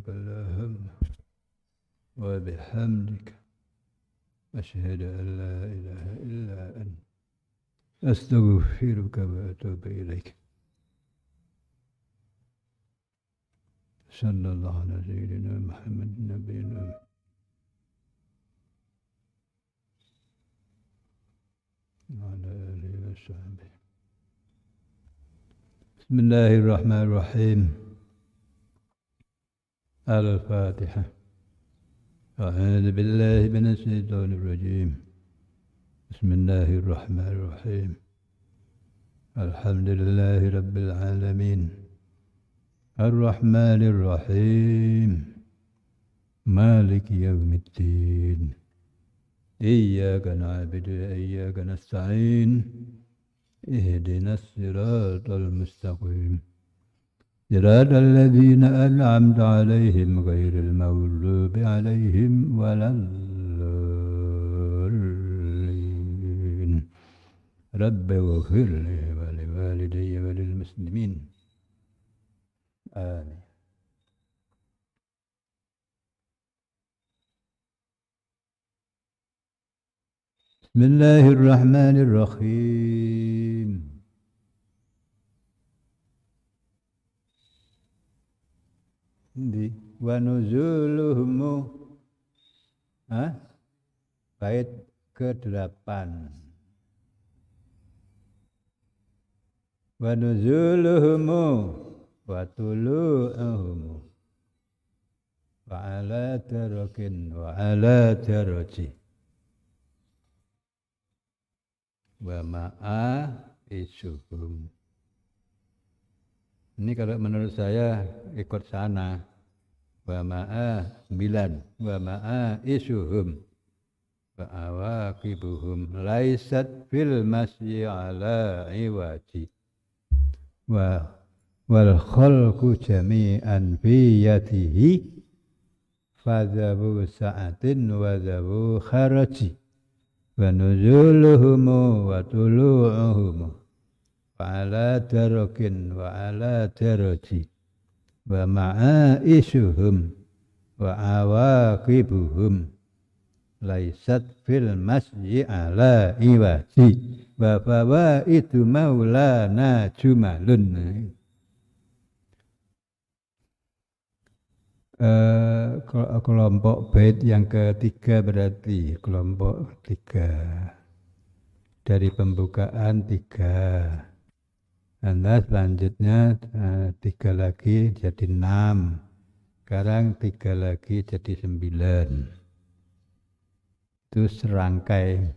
سبحانك اللهم وبحمدك أشهد أن لا إله إلا أنت أستغفرك وأتوب إليك. صلى الله على سيدنا محمد النبي الأمي وعلى آله وصحبه. بسم الله الرحمن الرحيم. الفاتحة. أعوذ بالله من الشيطان الرجيم. بسم الله الرحمن الرحيم. الحمد لله رب العالمين الرحمن الرحيم مالك يوم الدين إياك نعبد وإياك نستعين اهدنا الصراط المستقيم صراط الذين أنعمت عليهم غير المغضوب عليهم ولا الضالين. رب اغفر لي ولوالدي وللمسلمين آمين. بسم الله الرحمن الرحيم. Wa nuzuluhum bait ke-8. Wa nuzuluhum wa tulu'uhum wa ala tarakin wa ala taraji wa ma'a isuhum. Ini kalau menurut saya ikut sana. Wa ma'a 9 wa ma'a isuhum wa awaqibuhum laisat fil masyi ala iwaji wa wal khalqu jami'an fi yadihi fadhabu sa'atin wa dhabu kharaji wa nuzuluhum wa tulu'uhum wa ala tarakin wa ala taraji wa ma'aishuhum wa awaqibuhum laisat fil masyi ala iwaji wa fawaidu maulana jumalun. Kelompok bait yang ketiga berarti kelompok 3 dari pembukaan 3. Anda selanjutnya 3 lagi jadi 6. Sekarang 3 lagi jadi 9. Itu serangkai.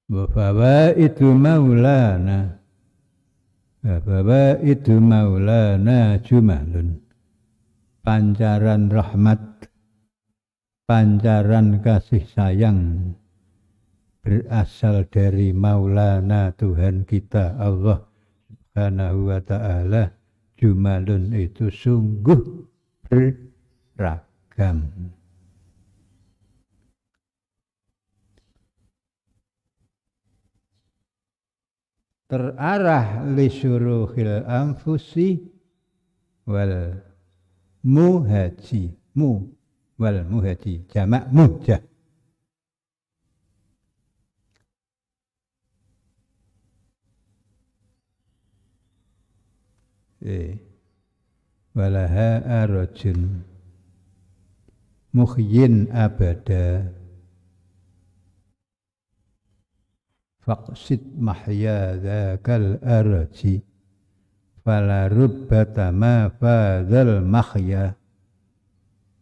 Bahwa itu maulana. Bahwa itu maulana jumalun. Pancaran rahmat. Pancaran kasih sayang. Berasal dari Maulana Tuhan kita Allah Subhanahu wa ta'ala. Jumalun itu sungguh beragam. Terarah li syuruhil anfusi wal muhaji wal muhaji jamak muhjah. Walaha arajun muhyin abada faqsid mahya dzakal araji fala rubbatama fadzal mahya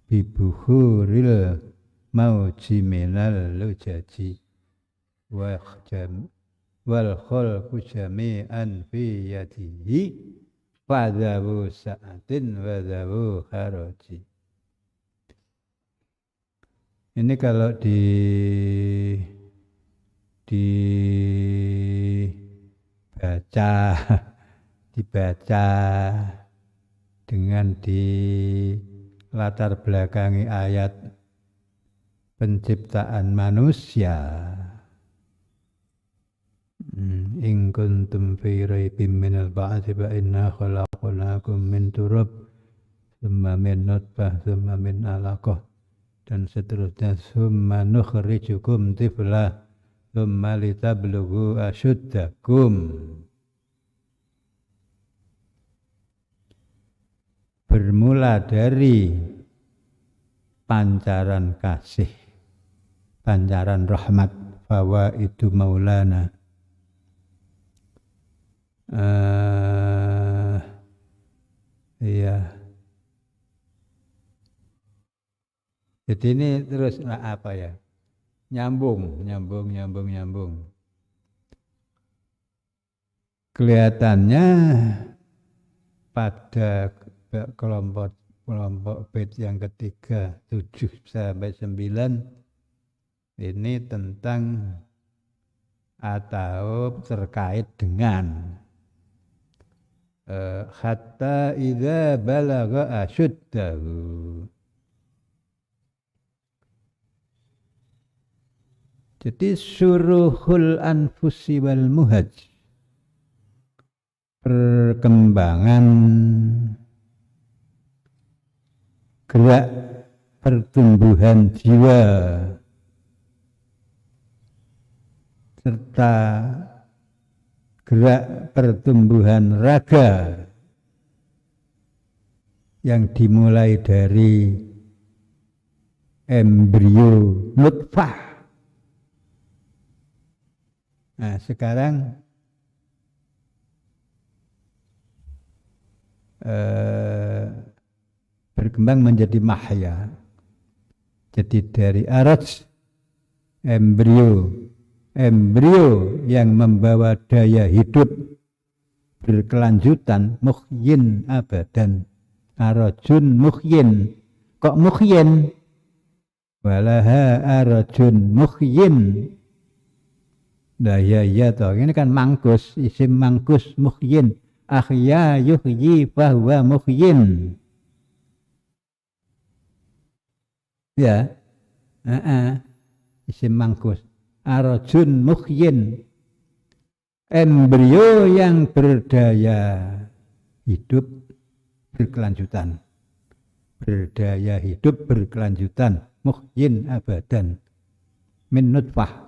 bibuhuril mauji minal lujaji wal khalqu jami'an fi yadihi fadhabu sa'atin wadhabu kharaji. Ini kalau dibaca dengan di latar belakangi ayat penciptaan manusia. In kuntum fi raibin minal ba'tsi fa inna khalaqnakum min turab summa min nutfah, summa min alaqah, dan seterusnya. Summa nukhrijukum tifla, summa litablughu asyuddakum. Bermula dari pancaran kasih, pancaran rahmat, fawaidu maulana. Iya. Jadi ini terus apa ya? Nyambung. Kelihatannya pada kelompok bait yang ketiga 7 sampai 9 ini tentang atau terkait dengan hatta idza balagha asyuddahu. Jadi suruhul anfusi wal muhaj, perkembangan gerak pertumbuhan jiwa serta gerak pertumbuhan raga yang dimulai dari embrio nutfah. Nah, sekarang berkembang menjadi mahya. Jadi dari araj, embrio yang membawa daya hidup berkelanjutan, muhyin abadan, arajun muhyin. Kok muhyin? Walaha arajun muhyin. Nah ya toh, ini kan mangkus, isim mangkus muhyin. Ahya yuhyi fahuwa muhyin. Ya, isim mangkus. Arajun muhyin, embrio yang berdaya hidup berkelanjutan, berdaya hidup berkelanjutan, muhyin abadan, min nutfah.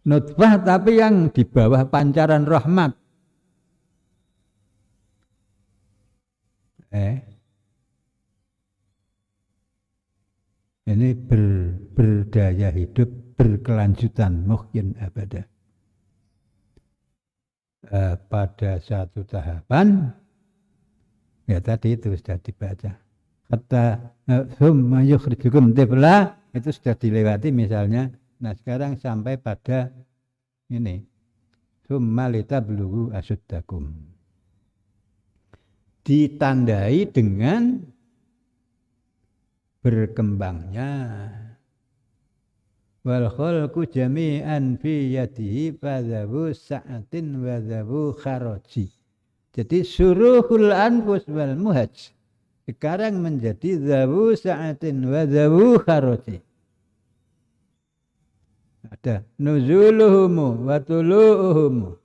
Nutfah tapi yang di bawah pancaran rahmat. Ini berdaya hidup berkelanjutan, muhyin abada. Pada satu tahapan, ya tadi itu sudah dibaca. Kata summa yukhrijukum tifla, itu sudah dilewati misalnya. Nah sekarang sampai pada ini, summa litablughu asyuddakum. Ditandai dengan berkembangnya wal khalqu jami'an fi yadihi fadzabu sa'atin wa dzabu kharaji. Jadi suruhul anfus wal muhaj sekarang menjadi dzabu sa'atin wa dzabu kharaji. Ada nuzuluhum wa tulu'uhum,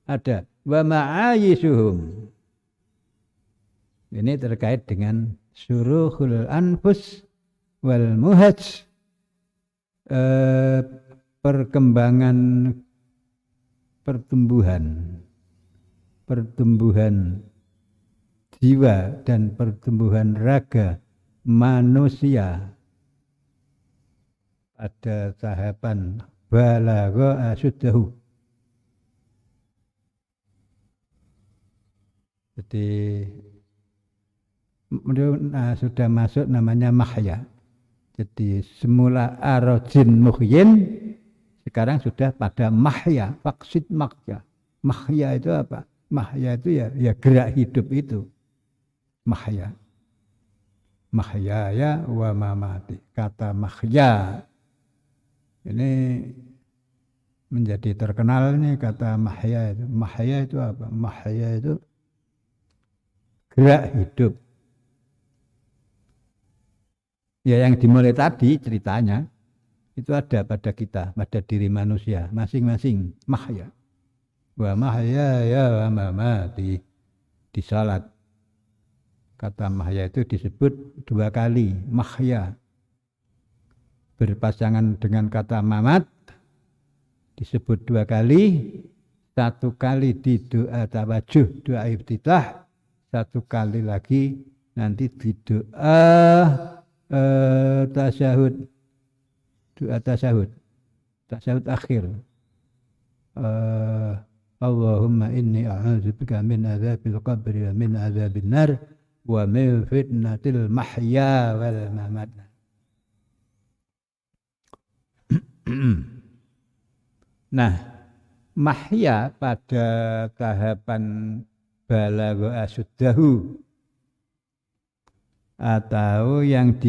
ada wa ma'ayisuhum. Ini terkait dengan suruhul anfus wal muhaj, perkembangan pertumbuhan jiwa dan pertumbuhan raga manusia pada tahapan balagha asyuddahu. Jadi sudah masuk namanya mahya. Jadi semula arajin muhyin, sekarang sudah pada mahya, faksid mahya. Mahya itu apa? Mahya itu ya gerak hidup itu. Mahya. Mahya ya wa mamati. Kata mahya ini menjadi terkenal nih kata mahya itu. Mahya itu apa? Mahya itu gerak hidup. Ya yang dimulai tadi ceritanya itu ada pada kita, pada diri manusia masing-masing. Mahya. Wa mahya ya wa mamati. Di salat Kata mahya itu disebut 2 kali, mahya. Berpasangan dengan kata mamat disebut 2 kali, 1 kali di doa tawajuh, doa iftitah, 1 kali lagi nanti di doa tasyahud, doa tasyahud akhir. Allahumma inni a'udzubika min adzabil qabri wa min adzabin nar wa min fitnatil mahya wal mamat. Nah, mahya pada tahapan balagha asyuddahu atau yang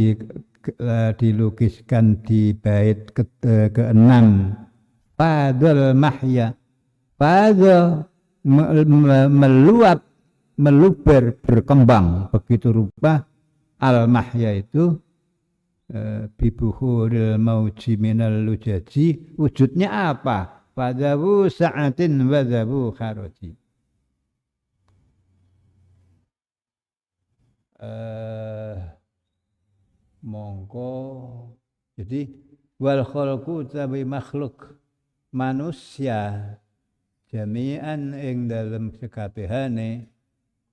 dilukiskan di bait ke-6 fadhal mahya, fadha meluap, meluber, berkembang begitu rupa al mahya itu bibuhuril mauji minal lujaji, wujudnya apa? Fadhabu sa'atin wadhabu kharaji. Mongko jadi wal khalqu tabi makhluk manusia jami'an ing dalem sekabehane,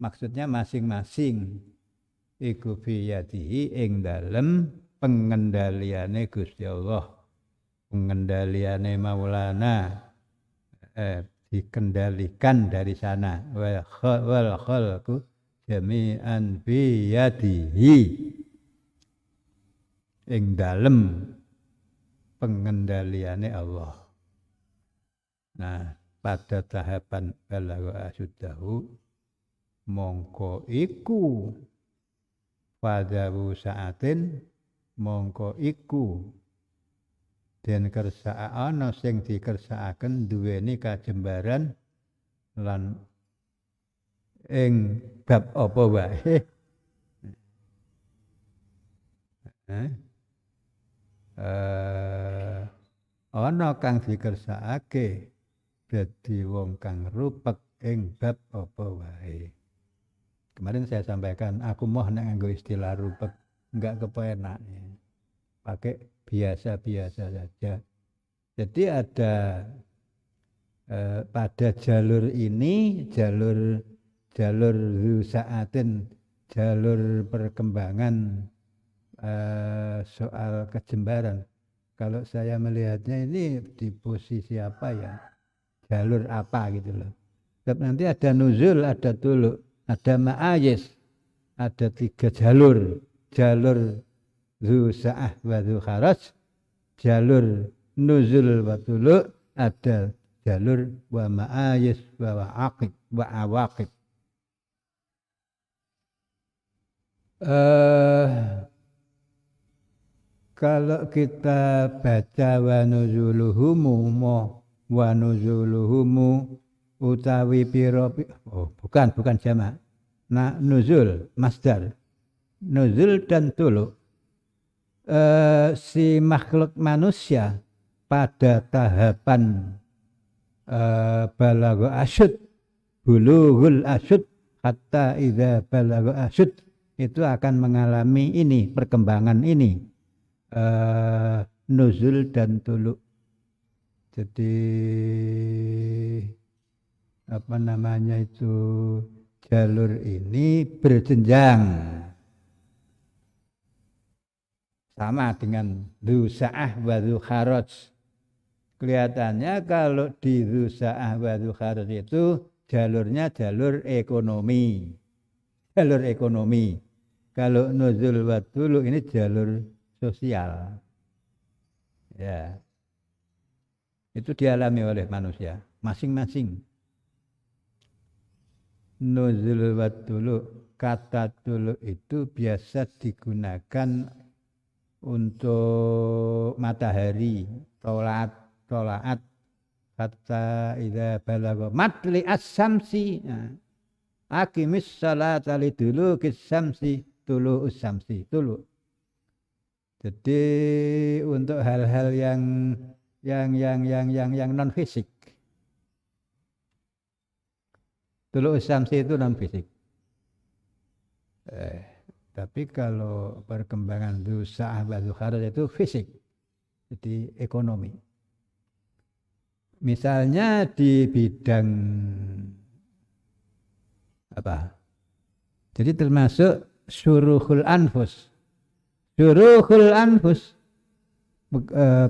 maksudnya masing-masing iku biyadihi ing dalem pengendaliane Gusti Allah, pengendaliane Maulana, dikendalikan dari sana. Wal khalqu jami'an biyadihi ing dalem pengendaliane Allah. Nah, pada tahapan balagha asyuddahu mongko iku fadhabu sa'atin, mongko iku den kersa ana sing dikersakaken duweni kajembaran lan ing bab apa wae. Ana kang dikersakake dadi wong kang rupek ing bab apa wae. Kemarin saya sampaikan, aku mau nganggo istilah rupek, enggak kepenak. Pakai biasa-biasa saja. Jadi ada pada jalur ini, jalur saatin, jalur perkembangan soal kejembaran. Kalau saya melihatnya ini di posisi apa ya? Jalur apa gitu loh. Sebab nanti ada nuzul, ada tuluk, ada ma'ayis, ada 3 jalur. Jalur dzu sa'ah wa dzu kharaj, jalur nuzul wa tuluk, ada jalur wa ma'ayis wa aqib wa awaqib. Kalau kita baca wa nuzuluhumu utawi piro, bukan jamak. Nah, nuzul masdar. Nuzul dan tuluk. Si makhluk manusia pada tahapan balagha asyud, bulughul asyud, hatta idza balagha asyud, itu akan mengalami ini, perkembangan ini, nuzul dan tuluk. Jadi apa namanya itu, jalur ini berjenjang. Sama dengan dzu sa'ah wa dzu kharaj. Kelihatannya kalau di dzu sa'ah wa dzu kharaj itu jalurnya jalur ekonomi. Jalur ekonomi. Kalau nuzul wa tuluk ini jalur sosial. Ya. Itu dialami oleh manusia masing-masing. Nuzul wa tuluk, kata tuluk itu biasa digunakan untuk matahari, tolaat hatta idza balagha matli as-samsi, aqimis salata lidulukis samsi, tulu'us samsi, tuluk. Jadi untuk hal-hal yang non fisik. Tulu'us samsi itu non fisik. Tapi kalau perkembangan sa'ah wa kharaj itu fisik, jadi ekonomi. Misalnya di bidang apa? Jadi termasuk syuruhul anfus. Syuruhul anfus,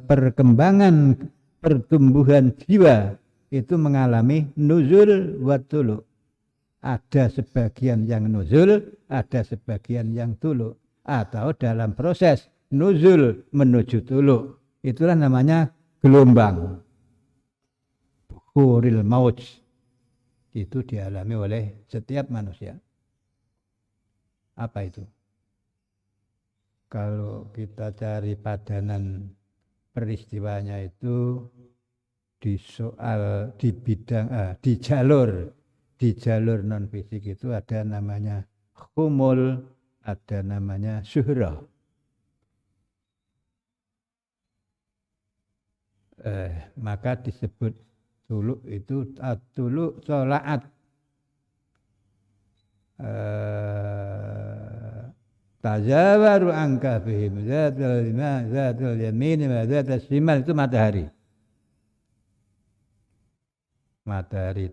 perkembangan pertumbuhan jiwa itu mengalami nuzul wa tulu. Ada sebagian yang nuzul, ada sebagian yang tulu. Atau dalam proses nuzul menuju tulu. Itulah namanya gelombang. Bukhuril mauj. Itu dialami oleh setiap manusia. Apa itu? Kalau kita cari padanan peristiwanya itu di soal di bidang di jalur non fisik itu ada namanya khumul, ada namanya syuhrah. Maka disebut tuluk itu tuluk tolaat tazawaru angka fihim zatul lima zatul yamin wa zatul shimal itu matahari. Matahari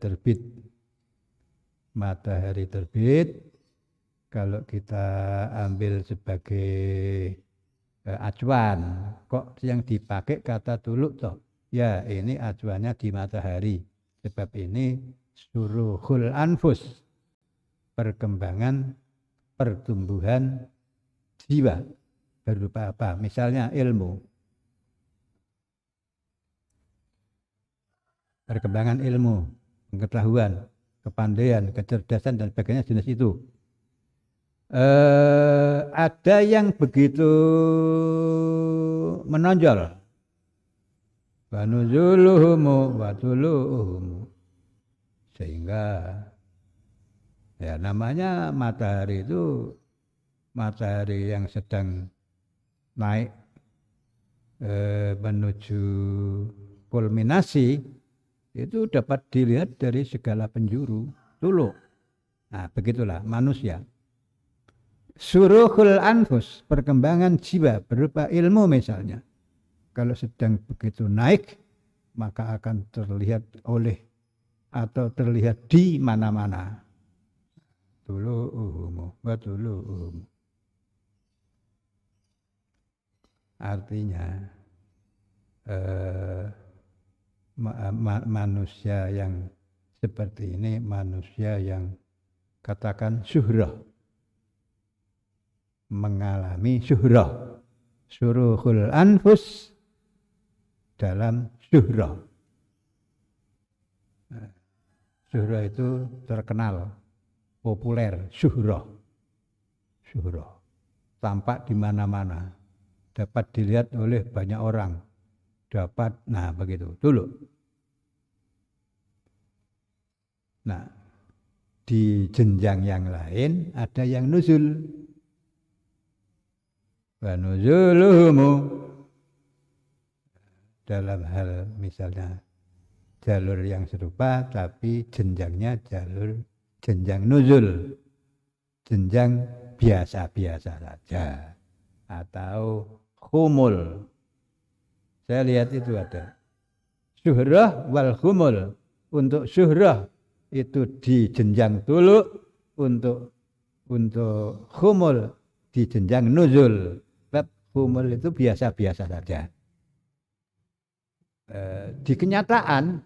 terbit kalau kita ambil sebagai acuan, kok yang dipakai kata tuluk toh? Ya, ini acuannya di matahari. Sebab ini suruhul anfus, perkembangan pertumbuhan jiwa berupa apa? Misalnya ilmu. Perkembangan ilmu, pengetahuan, kepandaian, kecerdasan dan sebagainya jenis itu. Ada yang begitu menonjol. Wa nuzuluhum wa tuluhum. Sehingga ya namanya matahari itu matahari yang sedang naik menuju kulminasi itu dapat dilihat dari segala penjuru tuluk. Nah, begitulah manusia. Suruhul anfus, perkembangan jiwa berupa ilmu misalnya. Kalau sedang begitu naik, maka akan terlihat oleh atau terlihat di mana-mana. Tulu'uhum wa tulu'uhum. Artinya manusia yang seperti ini, manusia yang katakan syuhrah, mengalami syuhrah, syuruhul anfus dalam syuhrah. Syuhrah itu terkenal, populer, syuhrah. Tampak di mana-mana, dapat dilihat oleh banyak orang, nah begitu dulu. Nah, di jenjang yang lain ada yang nuzul. Wa nuzuluhumu dalam hal misalnya jalur yang serupa tapi jenjangnya jenjang nuzul, jenjang biasa-biasa saja atau khumul. Saya lihat itu ada syuhrah wal khumul. Untuk syuhrah itu di jenjang tuluk, untuk khumul di jenjang nuzul. Sebab khumul itu biasa-biasa saja. Di kenyataan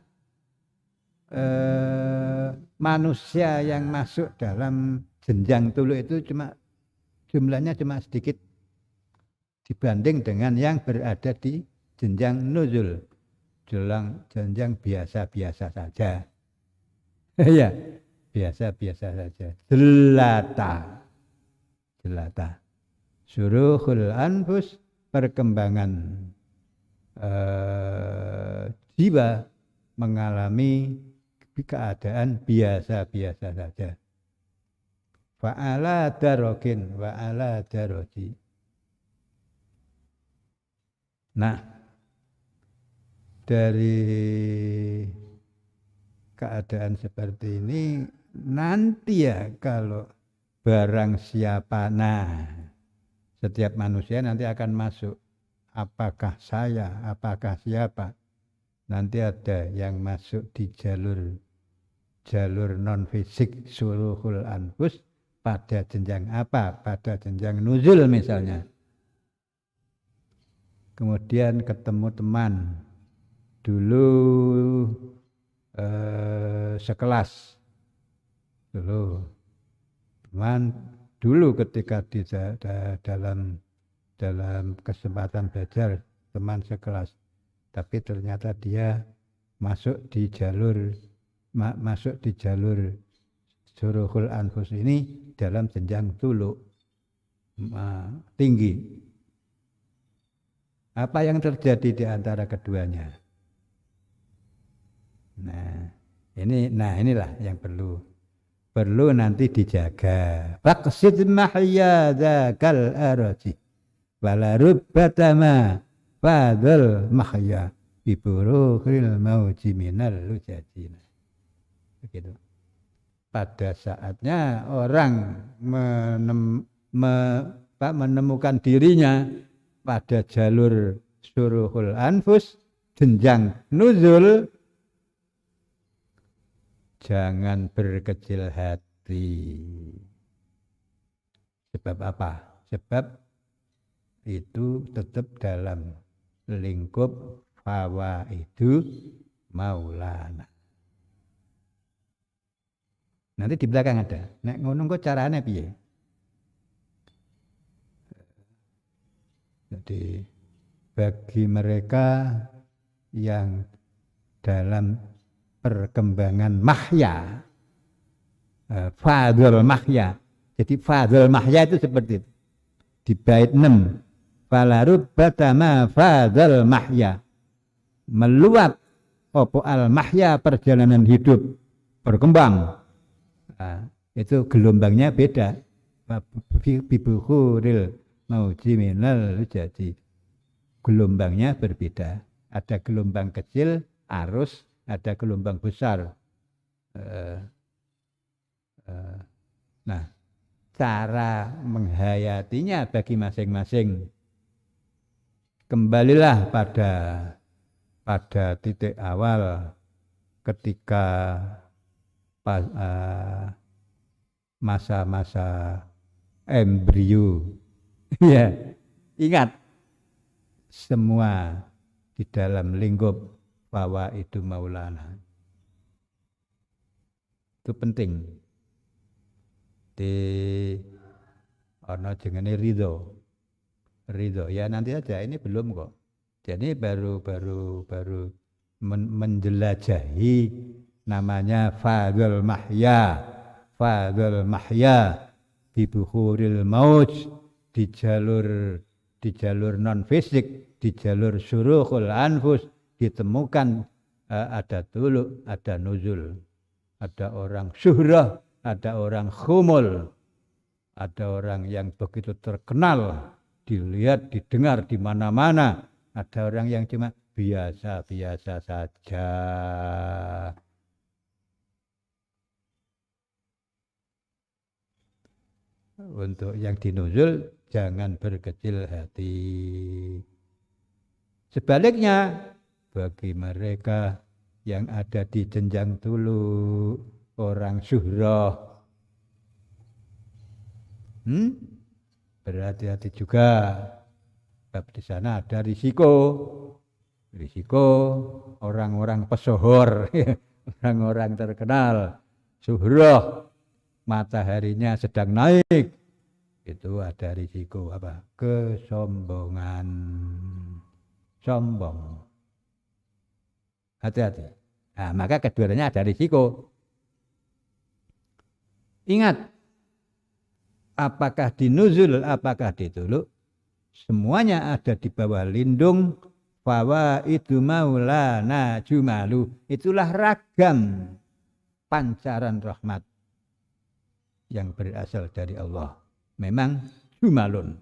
manusia yang masuk dalam jenjang tuluk itu jumlahnya cuma sedikit dibanding dengan yang berada di jenjang nuzul, jenjang biasa-biasa saja. Ya, biasa-biasa saja. Jelata. Suruhul anfus, perkembangan jiwa mengalami keadaan biasa-biasa saja. Fa'ala darokin wa'ala daroji. Nah, dari keadaan seperti ini nanti ya kalau barang siapa. Nah, setiap manusia nanti akan masuk. Apakah saya, apakah siapa? Nanti ada yang masuk di jalur non fisik suruhul anfus pada jenjang apa? Pada jenjang nuzul misalnya. Kemudian ketemu teman dulu sekelas dulu teman dulu ketika di dalam kesempatan belajar teman sekelas, tapi ternyata dia masuk di jalur suruhul anfus ini dalam jenjang tulu tinggi. Apa yang terjadi di antara keduanya? Nah, inilah yang perlu nanti dijaga. Faqsid mahya dzakal araji wala rubbatama fadl mahya biburukhil mauji minal lujajina. Begitu. Pada saatnya orang menemukan dirinya pada jalur suruhul anfus, jenjang nuzul, jangan berkecil hati. Sebab apa? Sebab itu tetap dalam lingkup fawaidu maulana. Nanti di belakang ada. Nek ngono kok carane piye? Jadi bagi mereka yang dalam perkembangan mahya, fadhul mahya. Jadi fadhul mahya itu seperti itu. Di bait 6. Falarub batama fadhul mahya. Meluap opo al mahya perjalanan hidup berkembang. Nah, itu gelombangnya beda. Bibukhuril mauji minal lujati. Gelombangnya berbeda. Ada gelombang kecil, arus, ada gelombang besar. Nah, cara menghayatinya bagi masing-masing. Kembalilah pada titik awal ketika masa-masa embrio. Ya, ingat semua di dalam lingkup bahwa itu maulana. Itu penting. Di ono jengene ridho ya nanti aja, ini belum kok. Jadi baru menjelajahi namanya fadhul mahya bibukhuril mauj di jalur non fisik, di jalur suruhul anfus ditemukan ada tulu, ada nuzul, ada orang syuhrah, ada orang khumul, ada orang yang begitu terkenal, dilihat, didengar di mana-mana, ada orang yang cuma biasa-biasa saja. Untuk yang dinuzul jangan berkecil hati. Sebaliknya bagi mereka yang ada di jenjang tulu, orang syuhrah, berhati-hati juga. Sebab di sana ada risiko orang-orang pesohor, orang-orang terkenal, syuhrah, mataharinya sedang naik, itu ada risiko apa? Kesombongan, sombong. Hati-hati. Nah, maka keduanya ada risiko. Ingat, apakah di nuzul, apakah di tulu, semuanya ada di bawah lindung fawaidu maulana jumalu. Itulah ragam pancaran rahmat yang berasal dari Allah. Memang jumalun.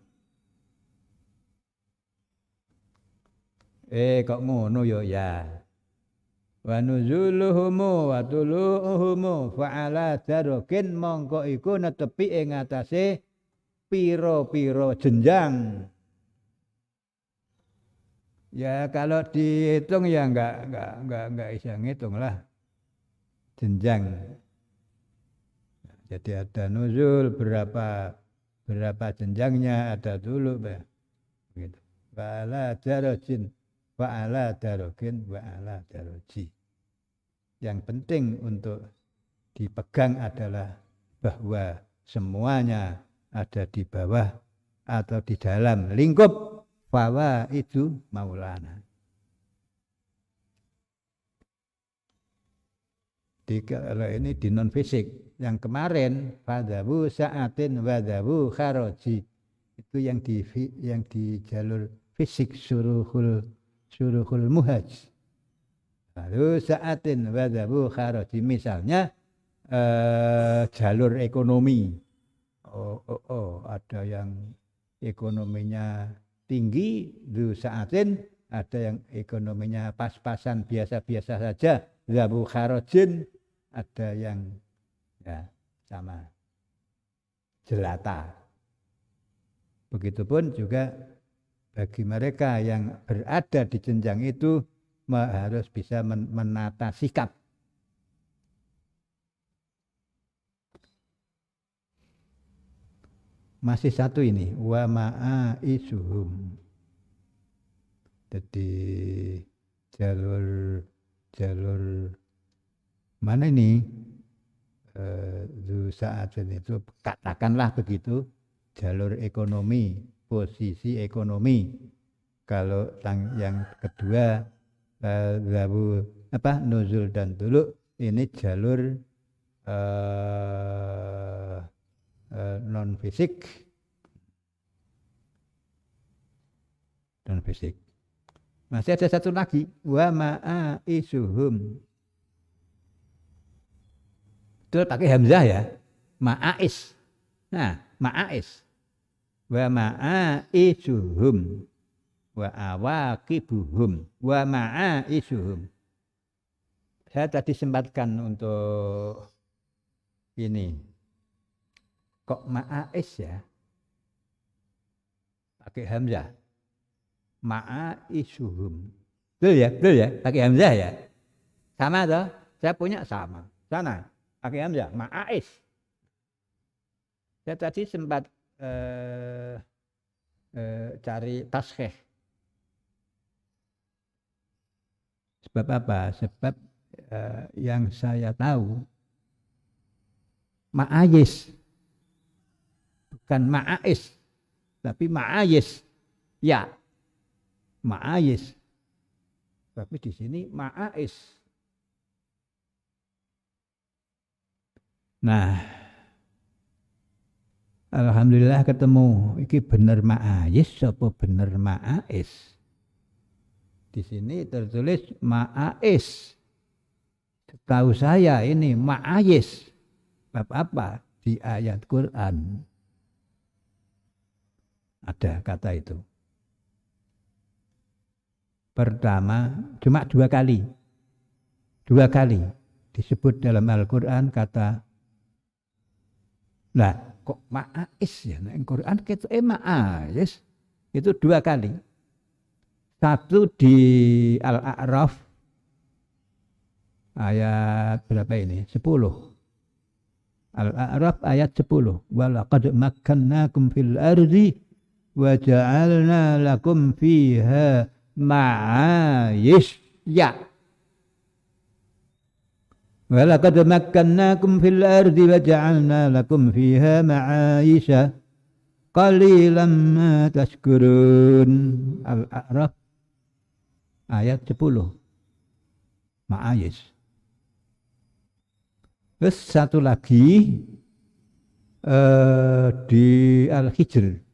Kok ngono yo ya. wa nuzuluhumu wa tuluhumu fa'ala darokin mongko iku netepi ing atase piro-piro jenjang. Ya kalau dihitung ya enggak bisa ngitung lah jenjang. Jadi ada nuzul berapa jenjangnya, ada dulu begitu. Wa'ala darojin, wa'ala darokin, wa'ala daroji. Yang penting untuk dipegang adalah bahwa semuanya ada di bawah atau di dalam lingkup bahwa itu Maulana. Kalau ini di non fisik, yang kemarin fadhabu sa'atin wadhabu kharoji itu yang di jalur fisik suruhul muhaj. Lalu sa'atin wadhabu kharoji misalnya jalur ekonomi. Ada yang ekonominya tinggi, du sa'atin, ada yang ekonominya pas-pasan biasa-biasa saja, zabu kharojin, ada yang ya sama jelata. Begitupun juga bagi mereka yang berada di jenjang itu harus bisa menata sikap. Masih satu ini wa ma'aisuhum. Jadi jalur mana ini? Saat itu katakanlah begitu, jalur ekonomi, posisi ekonomi. Kalau yang kedua nuzul dan dulu ini jalur non fisik. Masih ada satu lagi, wa ma'aisuhum. Itu pakai hamzah ya, ma'ais. Nah, ma'ais. Wa ma'aisuhum wa awaqibuhum wa ma'aisuhum. Saya tadi sempatkan untuk ini. Kok ma'ais ya? Pakai hamzah. Ma'aisuhum. Betul ya? Pakai hamzah ya? Sama toh? Saya punya sama. Sana, pakai hamzah. Ma'ais. Saya tadi sempat cari taskhih. Sebab apa? Sebab yang saya tahu ma'ayis. Bukan ma'ais, tapi ma'ayis. Ya, ma'ayis. Tapi di sini ma'ais. Nah, alhamdulillah ketemu. Iki bener ma'ayis apa bener ma'ais? Di sini tertulis ma'ais. Tahu saya ini ma'ayis. Bab apa? Di ayat Quran. Ada kata itu. Pertama, cuma 2 kali. 2 kali disebut dalam Al-Quran kata. Lah, kok ma'ais ya? Nah, Al-Quran itu ma'ais. Itu 2 kali. Satu di Al-A'raf ayat berapa ini? 10. Al-A'raf ayat 10. Walaqad makkannakum fil ardi wa ja'alna lakum fiha ma'ayis ya. Walaqad makkannakum fil ardi wa ja'alna lakum fiha ma'ayisha qalilan ma tashkurun. Al-A'raf ayat 10. Ma'ayis. Terus satu lagi di Al-Hijr.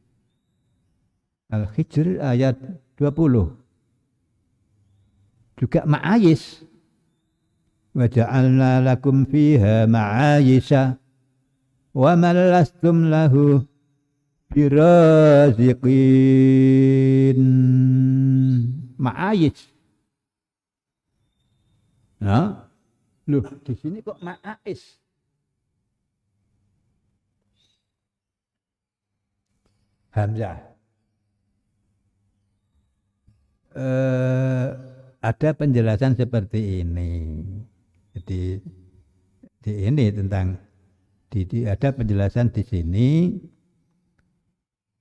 Al-Hijr ayat 20. Juga ma'ayis. Wa ja'alna lakum fiha ma'ayisha wa man lastum lahu biraziqin. Ma'ayis. Nah, loh di sini kok ma'ais? Hamzah. Ada penjelasan seperti ini. Jadi ini tentang ada penjelasan di sini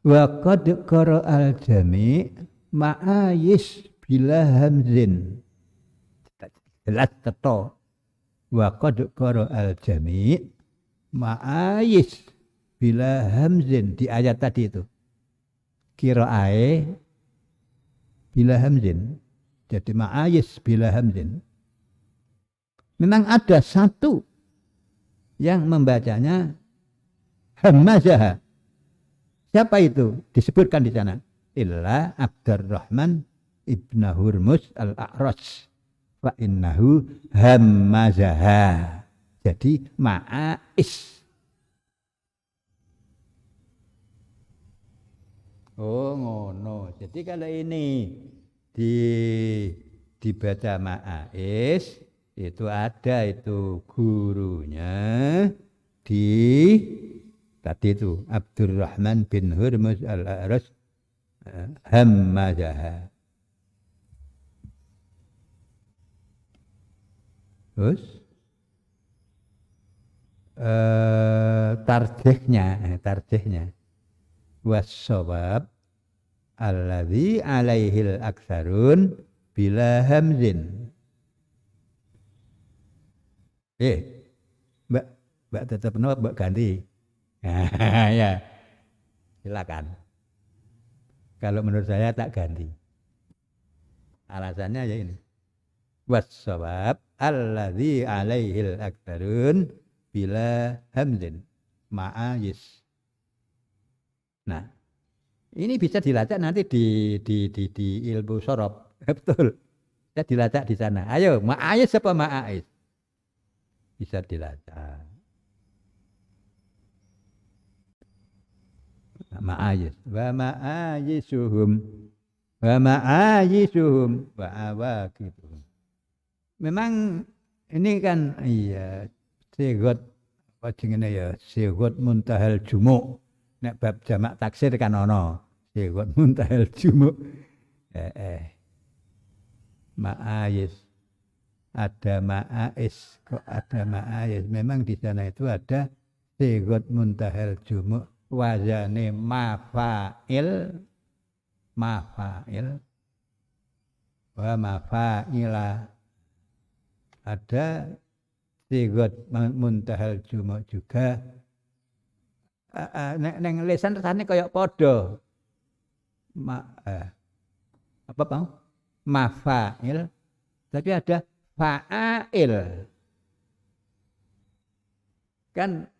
wa qad qara'al jami' ma'ayis bila hamzin. Jelas teto. Wa qad qara'al jami' ma'ayis bila hamzin di ayat tadi itu. Qira'ae bila hamzin. Jadi ma'ayis bila hamzin. Memang ada satu yang membacanya hamazah. Siapa itu? Disebutkan di sana. Illa Abdurrahman ibn Hurmuz al-A'raj. Fa innahu hamazah. Jadi ma'ais. Oh ngono. Jadi kalau ini dibaca ma'ais, itu ada itu gurunya di tadi itu Abdurrahman bin Hurmuz al-A'raj hamazah. Terus tarjihnya was-shawab alladzi alaihil aksarun bila hamzin. Mbak tetap Mbak ganti. Ya, silakan. Kalau menurut saya tak ganti. Alasannya ya ini. Was-shawab alladzi alaihil aktsarun bila hamzin ma'ayis. Nah, ini bisa dilacak nanti di ilmu sorob. Betul. Bisa dilacak di sana. Ayo, ma'ayis apa ma'ais? Bisa dilacak. Ma'ayis. Wa ma'ayisuhum. Wa ma'ayisuhum. Wa awakituhum. Memang ini kan iya sigot apa jenenge ya sigot muntahal jumuk. Nek bab jamak taksir kan ono. Sigot muntahal jumuk. Ma'ayis. Ada ma'ais, kok ada ma'ayis. Memang di sana itu ada sigot muntahal jumuk. Wazane mafa'il wa mafa'ila. Ada sigot muntahal jumuk juga. Neng lisan rasane kaya padha. Apa Bang? Mafa'il. Tapi ada fa'il. Kan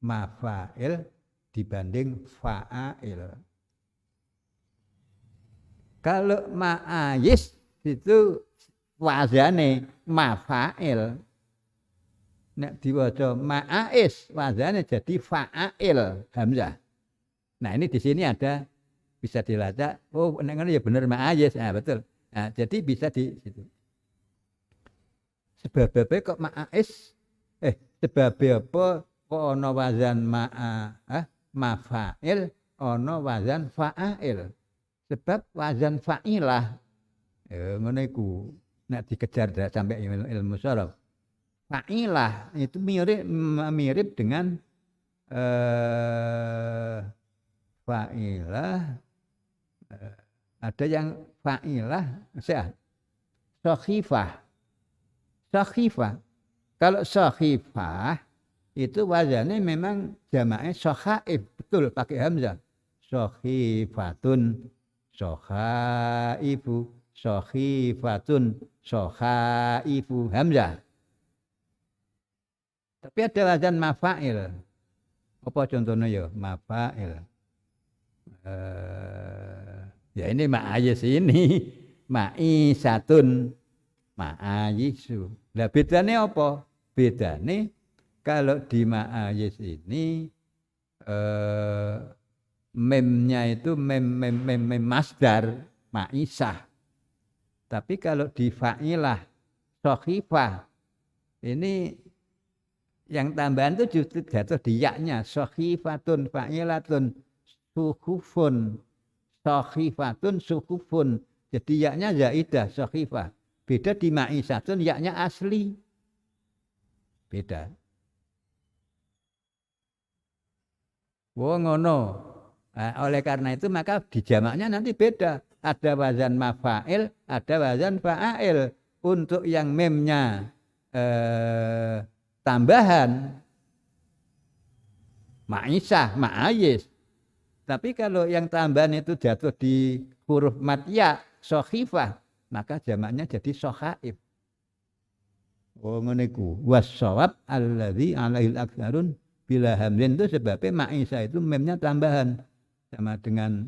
mafa'il dibanding fa'il. Kalau ma'ayis itu wazane mafa'il. Nek diwaca ma'ais wazane jadi fa'il hamzah. Nah, ini di sini ada bisa dilacak. Oh, nek ngono ya bener ma'ayis. Nah, betul. Nah, jadi bisa di situ. Sebabe kok ma'ais sebabe apa kok ana wazan mafa'il ana wazan fa'il. Sebab wazan fa'ilah ngono iku nek dikejar sampai ilmu sharaf. Fa'ilah itu mirip dengan fa'ilah. Ada yang fa'ilah sakhifah. Kalau sakhifah itu wazannya memang jamaknya sakhaif, betul pakai hamzah. Sakhifatun, sakhaifu, sakhifatun, sakhaifu hamzah. Tapi ada wazan mafa'il. Apa contohnya ya? Mafa'il. Ya ini ma'ayis ini. Ma'isatun. Ma'ayisu. Nah bedanya apa? Bedanya kalau di ma'ayis ini memnya itu mem masdar. Ma'isah. Tapi kalau di fa'ilah, sokhifah, ini yang tambahan itu justru jatuh di yaknya. Sokhifatun, fa'ilatun, suhufun, sokhifatun, suhufun. Jadi yaknya zaidah, sokhifah. Beda di ma'isatun, yaknya asli. Beda. Ngono. Nah, oleh karena itu maka di jamaknya nanti beda. Ada wazan mafa'il, ada wazan fa'ail. Untuk yang memnya tambahan ma'isah, ma'ayis. Tapi kalau yang tambahan itu jatuh di huruf matya, sokhifah, maka jamaknya jadi sokhaif. Ngono iku. Was-shawab alladzi alaihil aktsarun bila hamlin itu sebabnya ma'isah itu memnya tambahan sama dengan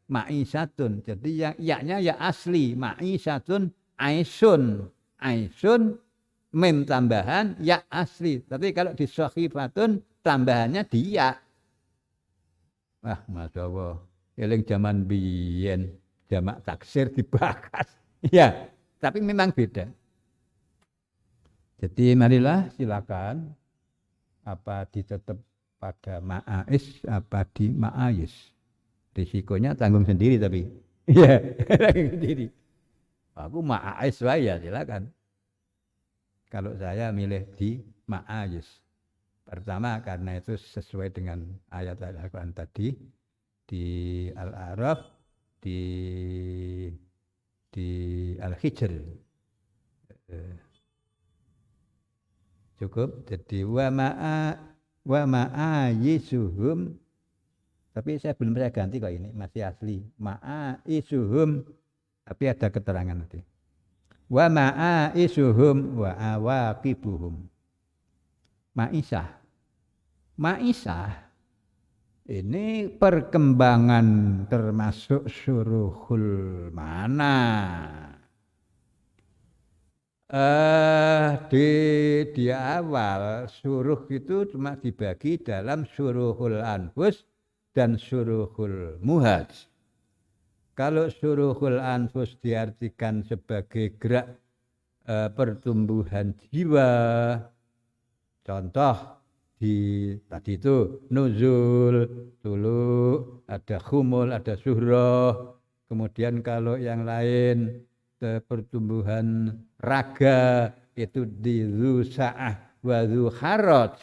ma'isatun. Jadi yang yaknya ya asli ma'isatun aisun. Aisun mem tambahan ya asli. Tapi kalau di sokhifatun tambahannya di ya. Wah, masyaallah. Eling zaman biyen jamak taksir dibahas. Ya, tapi memang beda. Jadi marilah silakan apa ditetap pada ma'ais apa di ma'ayis. Risikonya tanggung sendiri tapi. Iya, tanggung sendiri. Aku ma'ais wae ya silakan. Kalau saya milih di ma'ayis. Pertama karena itu sesuai dengan ayat Al-Quran tadi di Al-A'raf, di Al-Hijr. Cukup. Jadi wa ma'ayisuhum, tapi saya belum saya ganti kok ini masih asli ma'ayisuhum, tapi ada keterangan nanti. Wa ma'ayisuhum wa awaqibuhum. Ma'isah ini perkembangan termasuk syuruhul mana. Di awal suruh itu cuma dibagi dalam syuruhul anfus dan syuruhul muhaj. Kalau syuruhul anfus diartikan sebagai gerak pertumbuhan jiwa, contoh tadi itu nuzul, tulu, ada khumul, ada suhroh. Kemudian kalau yang lain pertumbuhan raga itu di zusa'ah wa zuharaj.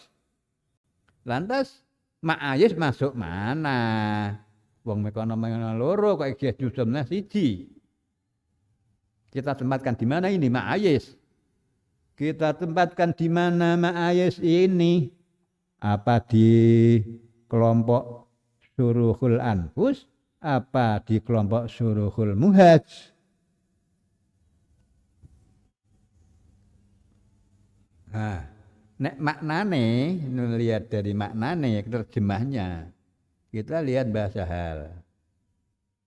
Lantas ma'ayis masuk mana? Wong mekono loro kok iki jusumna siji. Kita tempatkan di mana ini ma'ayis? Kita tempatkan di mana ma'ayis ini? Apa di kelompok syuruhul anfus? Apa di kelompok syuruhul muhaj? Nah, nek maknane, lihat dari maknane, terjemahnya, kita lihat bahasa hal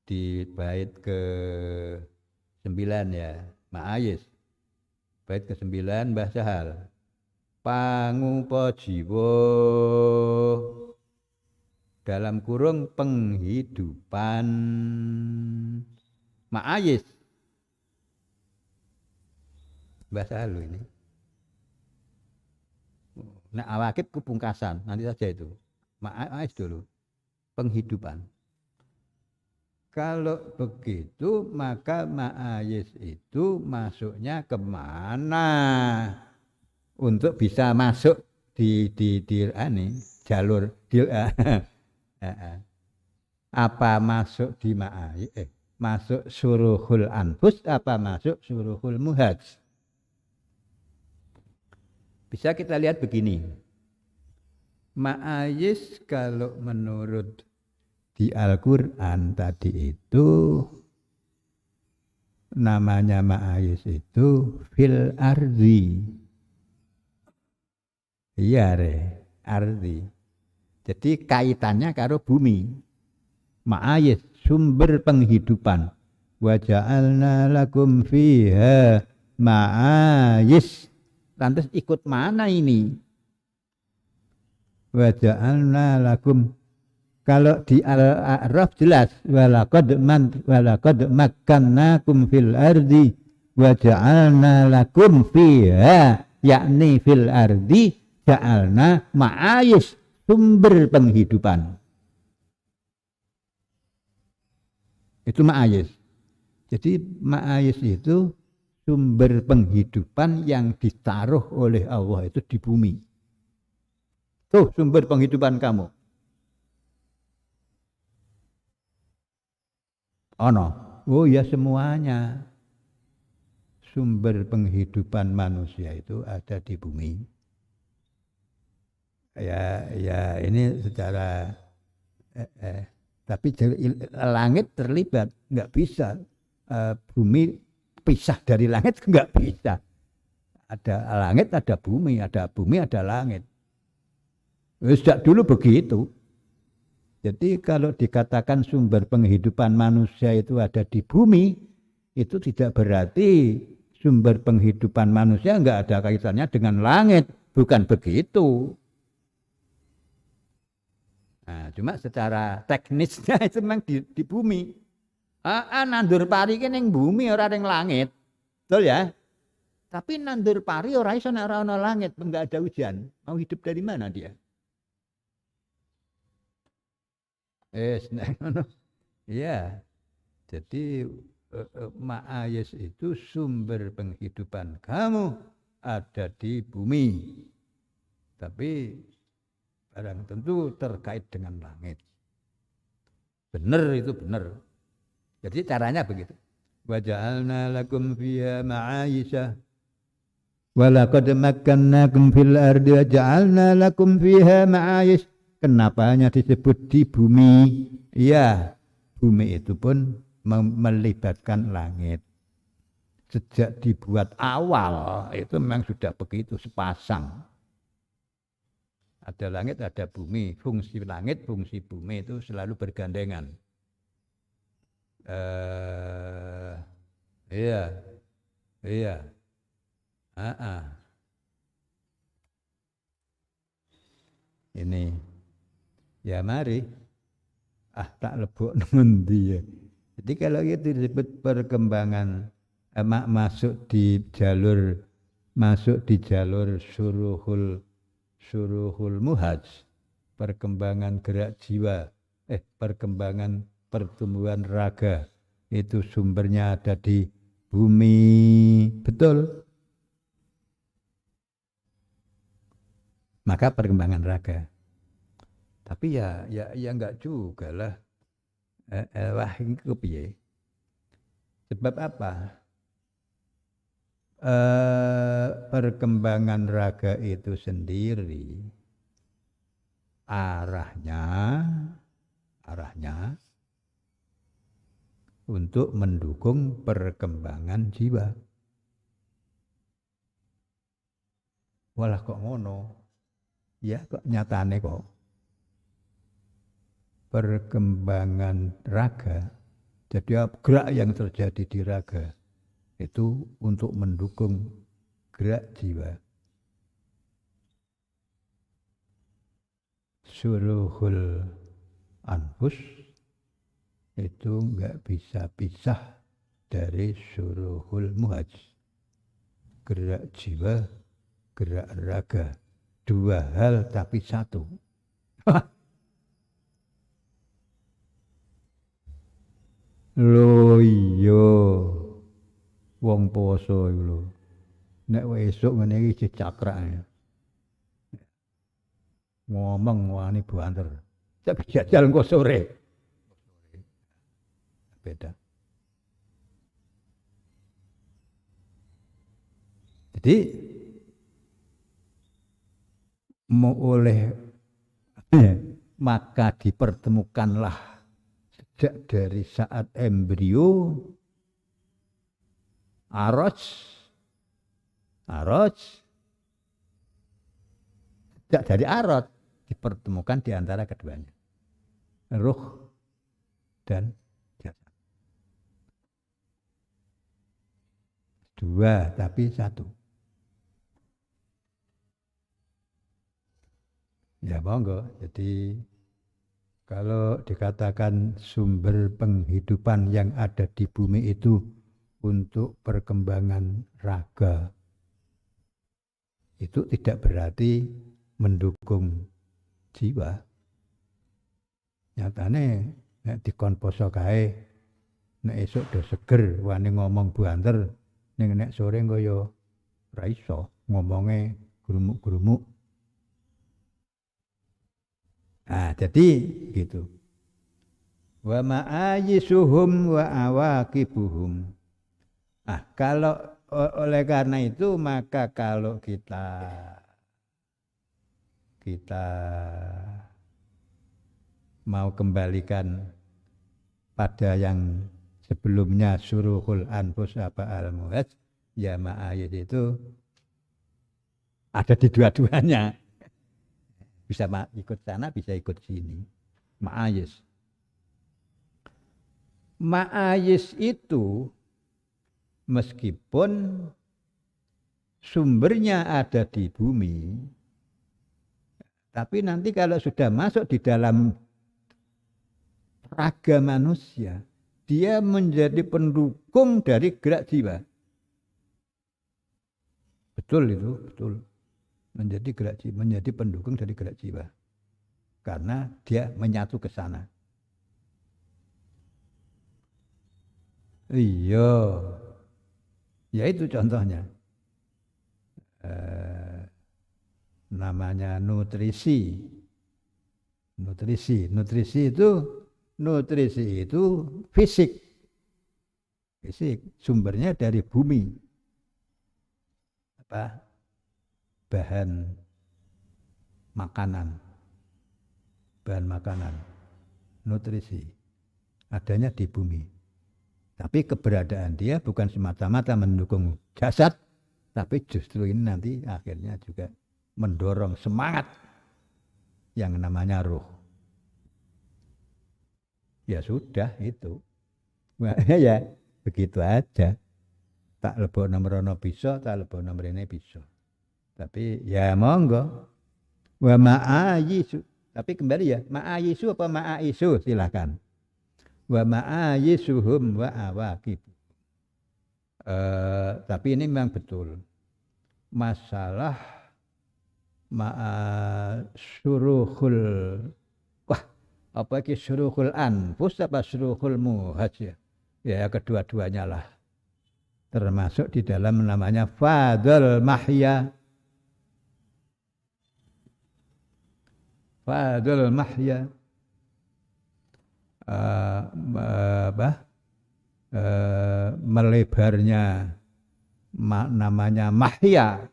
di bait ke-9 ya, ma'ayis. Bait ke-9 bahasa hal. Pangupa jiwa dalam kurung penghidupan ma'ayis. Bahasa hal ini. Nah, awakib kepungkasan, nanti saja itu. Ma'ais dulu, penghidupan. Kalau begitu, maka ma'ayis itu masuknya kemana? Untuk bisa masuk di jalur apa masuk di ma'ayis? Masuk syuruhul anfus, apa masuk syuruhul muhaj? Bisa kita lihat begini, ma'ayis kalau menurut di Al-Quran tadi itu namanya ma'ayis itu fil ardi. Iya ardi. Jadi kaitannya karo bumi. Ma'ayis sumber penghidupan. Wa ja'alna lakum fiha ma'ayis. Lantas ikut mana ini? Wa ja'alna lakum Kalau di Al-A'raf jelas walaqad makkannakum fil ardi wa ja'alna lakum fiha, yakni fil ardi ja'alna ma'ayis, sumber penghidupan. Itu ma'ayis. Jadi ma'ayis itu sumber penghidupan yang ditaruh oleh Allah itu di bumi. Tuh sumber penghidupan kamu. Ono. Oh ya, semuanya. Sumber penghidupan manusia itu ada di bumi. Ya ini secara tapi langit terlibat, nggak bisa. Bumi pisah dari langit nggak bisa. Ada langit, ada bumi ada langit. Sejak dulu begitu. Jadi kalau dikatakan sumber penghidupan manusia itu ada di bumi, itu tidak berarti sumber penghidupan manusia nggak ada kaitannya dengan langit. Bukan begitu. Nah, cuma secara teknisnya itu memang di bumi. Nandur pari kan yang bumi, orang yang langit. Betul ya? Tapi nandur pari orang iso nek ora ana langit, enggak ada hujan. Mau hidup dari mana dia? Iya. Jadi ma'ayis itu sumber penghidupan kamu ada di bumi. Tapi barang tentu terkait dengan langit. Benar itu benar. Jadi caranya begitu. Wa ja'alna lakum fiha ma'ayisha wa laqad makkannakum fil ardi wa ja'alna lakum fiha ma'ayish. Kenapa hanya disebut di bumi? Ya, bumi itu pun melibatkan langit. Sejak dibuat awal itu memang sudah begitu, sepasang. Ada langit, ada bumi. Fungsi langit, fungsi bumi itu selalu bergandengan. Iya. Ini. Ya mari, tak lebok ngendi ya. Jadi kalau itu disebut perkembangan masuk di jalur suruhul muhaj, perkembangan gerak jiwa, perkembangan pertumbuhan raga, itu sumbernya ada di bumi, betul. Maka perkembangan raga. Tapi ya enggak juga lah. Wah itu piye? Sebab apa? Perkembangan raga itu sendiri arahnya untuk mendukung perkembangan jiwa. Walah kok ngono? Ya kok nyatane kok. Perkembangan raga, jadi gerak yang terjadi di raga itu untuk mendukung gerak jiwa. Suruhul anfus itu enggak bisa pisah dari suruhul muhaj, gerak jiwa, gerak raga, dua hal tapi satu. Lho iya wong poso iku lho. Nek esuk ngene iki cakrak. Ngomong wani banter. Cek jajal engko sore. Beda. Jadi mau oleh maka dipertemukanlah sejak dari saat embrio aroj sejak dari aroj dipertemukan di antara keduanya, ruh dan jasad. Dua tapi satu. Ya monggo. Jadi Kalau dikatakan sumber penghidupan yang ada di bumi itu untuk perkembangan raga, itu tidak berarti mendukung jiwa. Nyatane nek dikon poso kae, nek esuk do seger wani ngomong banter, ning nek sore kaya ora iso ngomonge grumuk-grumuk. Ah, jadi gitu. Wa ma'ayisuhum wa awaqibuhum. Ah, kalau oleh karena itu maka kalau kita mau kembalikan pada yang sebelumnya suruhul anfus apa al-muhaj, ya ma'ayis itu ada di dua-duanya. Bisa ikut sana, bisa ikut sini. Ma'ayis. Ma'ayis itu meskipun sumbernya ada di bumi, tapi nanti kalau sudah masuk di dalam raga manusia, dia menjadi pendukung dari gerak jiwa. Betul itu, betul. Menjadi gerak jiwa, menjadi pendukung dari gerak jiwa. Karena dia menyatu ke sana. Iya. Ya itu contohnya. Namanya nutrisi. Nutrisi itu fisik. Fisik, sumbernya dari bumi. Apa? Bahan makanan. Nutrisi. Adanya di bumi. Tapi keberadaan dia bukan semata-mata mendukung jasad, tapi justru ini nanti akhirnya juga mendorong semangat yang namanya ruh. Ya sudah itu. Ya begitu aja. Tak lebokno mrono bisa, tak lebokno mrene bisa. Tapi ya monggo. Wa ma'ayisu. Tapi kembali ya, ma'ayisu apa ma'aisu silakan. Wa ma'ayisuhum wa awaqib. Tapi ini memang betul. Masalah suruhul, wah apa ini suruhul anfus apa suruhul muhaj ya? Ya kedua-duanya lah. Termasuk di dalam namanya fadl mahya. Fadl mahya. Melebarnya namanya mahya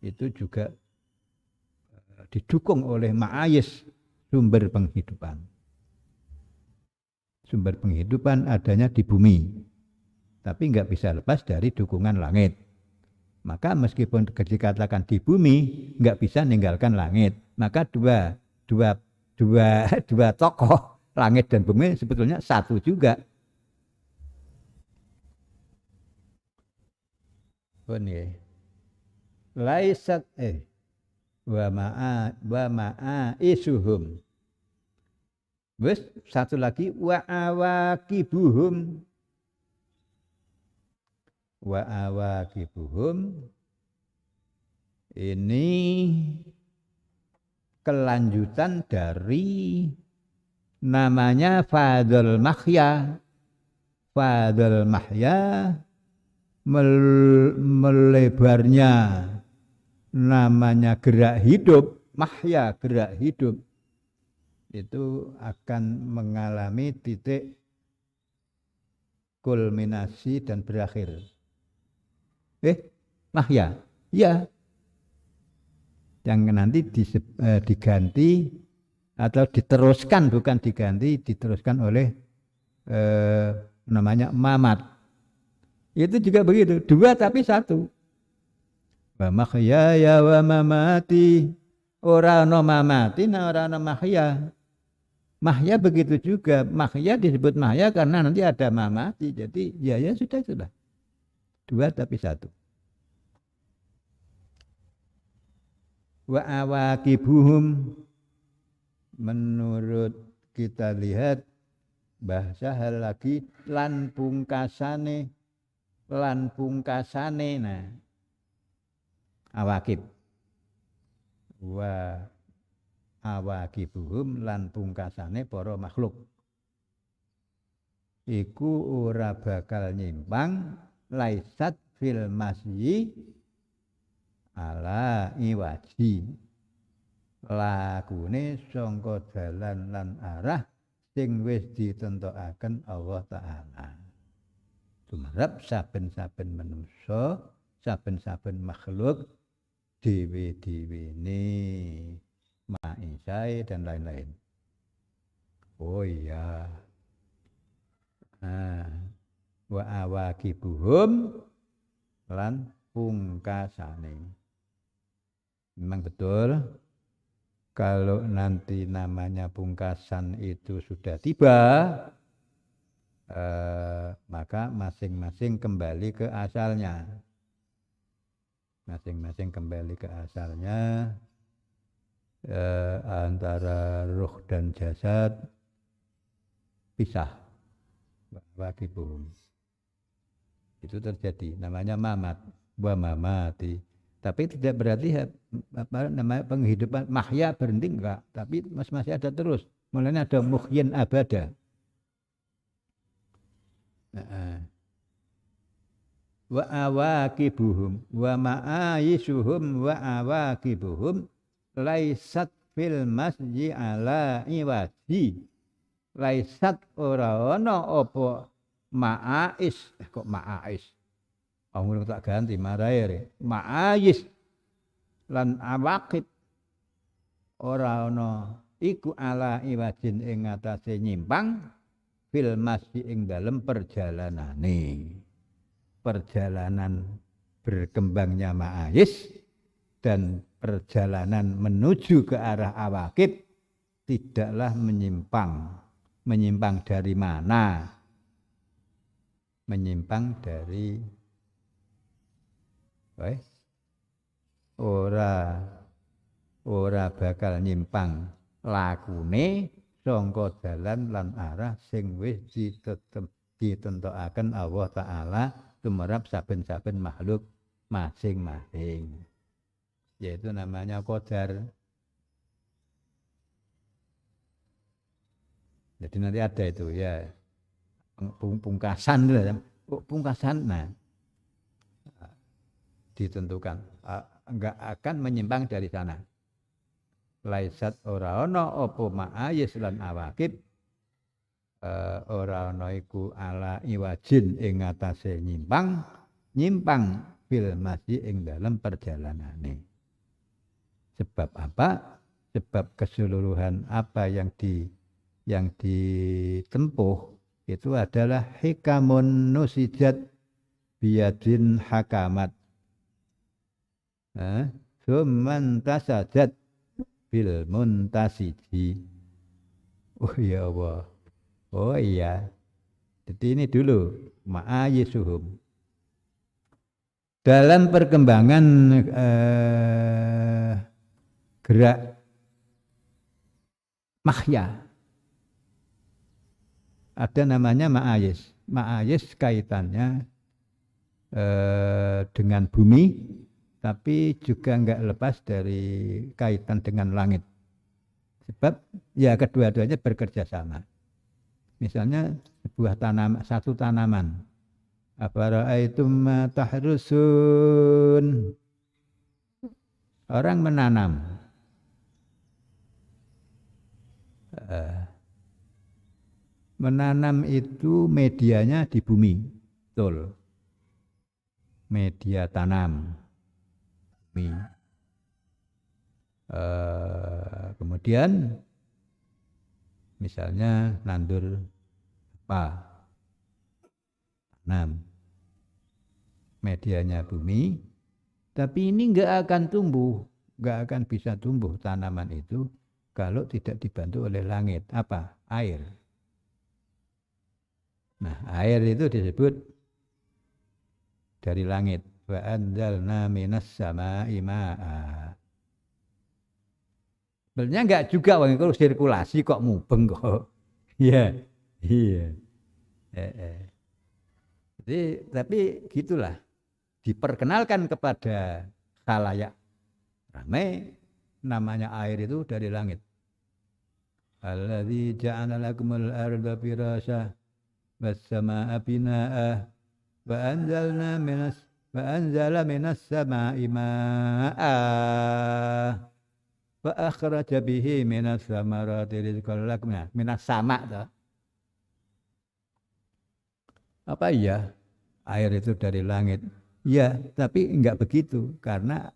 itu juga didukung oleh ma'ayis, sumber penghidupan. Sumber penghidupan adanya di bumi, tapi nggak bisa lepas dari dukungan langit. Maka meskipun dikatakan di bumi, nggak bisa meninggalkan langit. Maka dua tokoh langit dan bumi sebetulnya satu juga. Laisat wa ma'a isuhum. Wes satu lagi wa awaqibuhum. Wa awaqibuhum ini kelanjutan dari namanya fadl mahya. Fadl mahya melebarnya namanya gerak hidup, mahya gerak hidup itu akan mengalami titik kulminasi dan berakhir. Mahya, ya, yang nanti diganti atau diteruskan, bukan diganti, diteruskan oleh namanya mamat. Itu juga begitu, dua tapi satu. Wa mahyaya wa mamati. Ora ana mamati, ora ana mahya. Mahya begitu juga. Mahya disebut mahya karena nanti ada mamati. Jadi ya sudah. Dua tapi satu. Wa awaqibuhum menurut kita lihat bahasa hal lagi lan pungkasane nah awakib wa awakibuhum lan pungkasane para makhluk iku ora bakal nyimpang laisat fil masyi ala iwaji lakune sangka dalan lan arah sing wis ditentokaken Allah taala tumrap saben-saben manusa saben-saben makhluk dewe-dewene maisai dan lain-lain. Oh iya. Wa awakibuhum lan pungkasane. Memang betul kalau nanti namanya pungkasan itu sudah tiba maka masing-masing kembali ke asalnya. Masing-masing kembali ke asalnya antara ruh dan jasad pisah wakibuhum itu terjadi namanya mamat wa mamati tapi tidak berarti apa namanya penghidupan mahya berhenti enggak tapi masih ada terus mulanya ada muhyin abada wa awakibuhum wa ma'ayisuhum wa awakibuhum laisat fil masji ala iwaji laisat ora ana apa ma'ais kok ma'ais ngomong tak ganti marae ma'ais lan awakib ora ana iku ala iwajin ing atase nyimpang fil masji ing dalem perjalanan berkembangnya ma'ais dan perjalanan menuju ke arah awakib tidaklah menyimpang dari mana? Menyimpang dari ora bakal nyimpang lakune sangka dalan lan arah sing wis ditentokaken Allah taala tumrap saben-saben makhluk masing-masing. Yaitu namanya qadar. Jadi nanti ada itu ya pungkasan nah ditentukan enggak akan menyimpang dari sana. Laisat ora ana apa ma'ayis lan awakib ora ana iku ala iwajin ing atase nyimpang fil masih ing dalam perjalanane. Sebab apa? Sebab keseluruhan apa yang ditempuh itu adalah hikamun nusijat biyadin hakamat. Summan tasajat bil muntasiji. Oh ya Allah. Oh iya. Jadi ini dulu ma'ayisuhum. Dalam perkembangan gerak mahya ada namanya ma'ayis. Ma'ayis kaitannya dengan bumi, tapi juga enggak lepas dari kaitan dengan langit. Sebab ya kedua-duanya bekerja sama. Misalnya satu tanaman. Afara'aitum ma tahrusun. Orang menanam. Menanam itu medianya di bumi. Betul. Media tanam. Bumi. Kemudian misalnya nandur apa? Tanam. Medianya bumi. Tapi ini enggak akan tumbuh. Enggak akan bisa tumbuh tanaman itu kalau tidak dibantu oleh langit. Apa? Air. Nah, air itu disebut dari langit. Wa anzalna minas samaa'i maa'a. Sebenarnya enggak juga wong iku sirkulasi kok mubeng kok. Iya. Iya. Jadi tapi gitulah. Diperkenalkan kepada khalayak ramai namanya air itu dari langit. Alladzi ja'ala lakumul arda firasya was samaa'a binaa'a wa anzala minas samaa'i maa'a wa akhraja bihi minas samarati rizqan lakum. Minas sama' toh. Apa iya air itu dari langit? Ya, tapi enggak begitu karena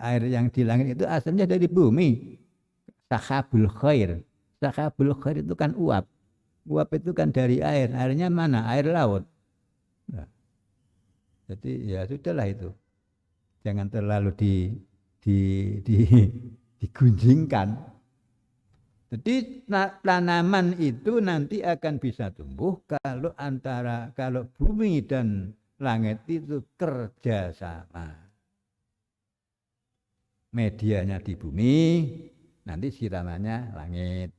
air yang di langit itu asalnya dari bumi. Sakhabul khair. Sakhabul khair itu kan uap. Uap itu kan dari air. Airnya mana? Air laut. Nah, jadi ya sudahlah itu. Jangan terlalu digunjingkan. Jadi tanaman itu nanti akan bisa tumbuh kalau bumi dan langit itu kerjasama. Medianya di bumi, nanti siramannya langit.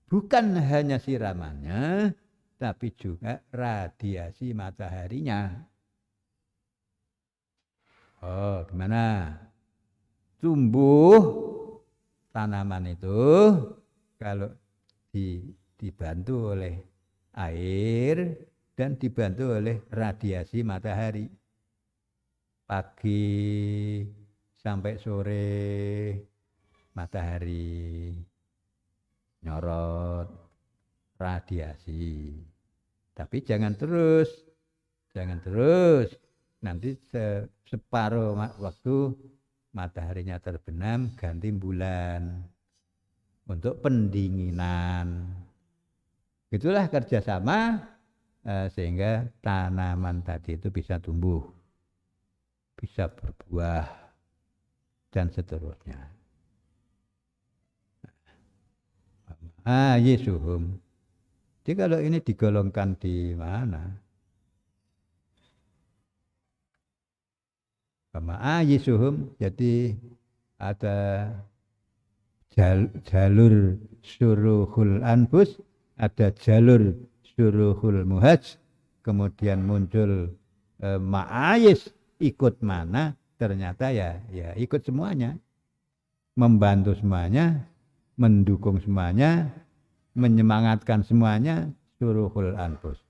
Bukan hanya siramannya, tapi juga radiasi mataharinya. Oh, gimana? Tumbuh tanaman itu kalau dibantu oleh air dan dibantu oleh radiasi matahari. Pagi sampai sore matahari nyorot radiasi. Tapi jangan terus. Nanti separuh waktu mataharinya terbenam ganti bulan untuk pendinginan. Itulah kerjasama sehingga tanaman tadi itu bisa tumbuh, bisa berbuah dan seterusnya. Yesuhum. Jadi kalau ini digolongkan di mana? Yesuhum. Jadi ada jalur suruhul anfus, ada jalur suruhul muhaj, kemudian muncul ma'ayis, ikut mana? Ternyata ya ikut semuanya, membantu semuanya, mendukung semuanya, menyemangatkan semuanya, suruhul anfus.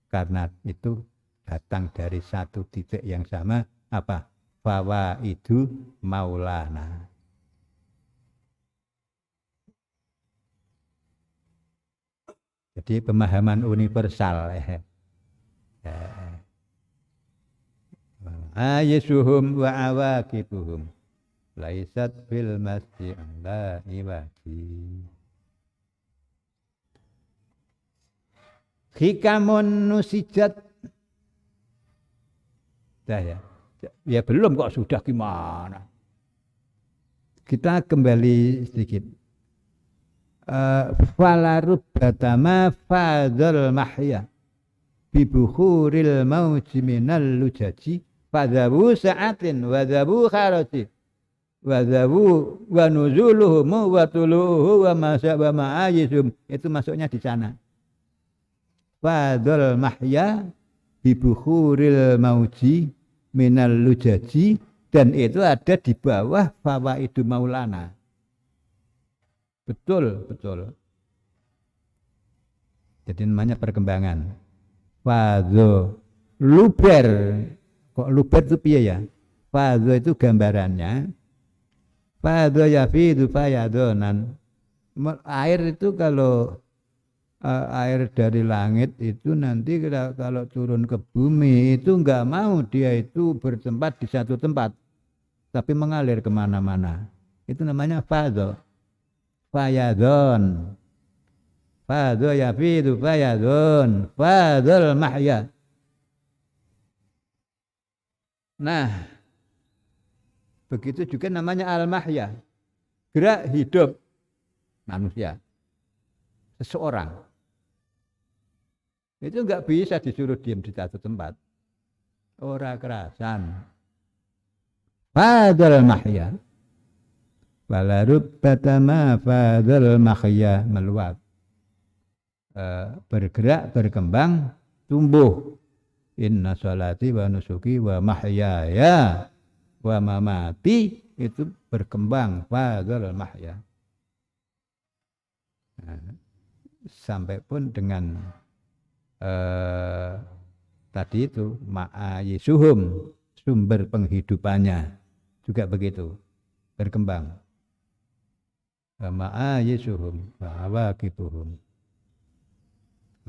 Karena itu datang dari satu titik yang sama, apa? Fawaidu maulana. Jadi pemahaman universal. Ayisuhum wa awakibuhum laisat fil masjid la iwaki. Hikamun nusijat. Ya belum kok sudah gimana. Kita kembali sedikit. Falarub batama fadhal mahya bibukhuril mauji minal lujaji fadhabu sa'atin wadhabu kharati wadhabu wa nuzuluhum wa tuluhu wa masaba ma'ayisum. Itu masuknya di sana. Fadhal mahya bibukhuril mauji minal lujaji, dan itu ada di bawah fawaidu maulana. Betul. Jadi namanya perkembangan. Fadho luber. Kok luber itu piye ya? Fadho itu gambarannya. Fadho yafidu fayadonan. Air itu kalau air dari langit itu nanti kalau turun ke bumi itu enggak mau dia itu bertempat di satu tempat, tapi mengalir kemana-mana. Itu namanya fadho. Fayadon, fadho yafidu fayadon, fadhol mahya. Nah, begitu juga namanya al-mahya, gerak hidup manusia, seseorang. Itu enggak bisa disuruh diam di satu tempat. Ora kerasan. Fadhol mahya. wala rubbatama fadzal mahya meluap. Bergerak, berkembang, tumbuh. Inna sholati wa nusuki wa mahyaya wa mamati itu berkembang fadzal mahya. Sampai pun dengan tadi itu ma'ayisuhum, sumber penghidupannya juga begitu berkembang. Ma'ayisuhum wa awaqibuhum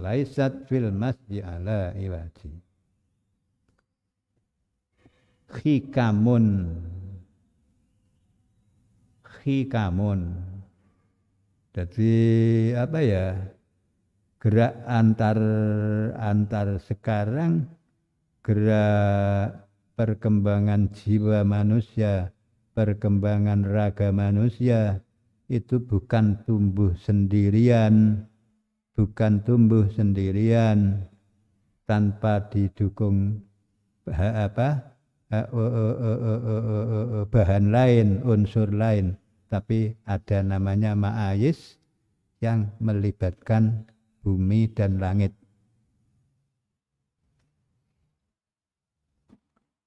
laisat fil masji ala iwaji. Khikamun jadi apa ya, gerak antar sekarang, gerak perkembangan jiwa manusia, perkembangan raga manusia itu bukan tumbuh sendirian, tanpa didukung bahan lain, unsur lain, tapi ada namanya ma'ayis yang melibatkan bumi dan langit.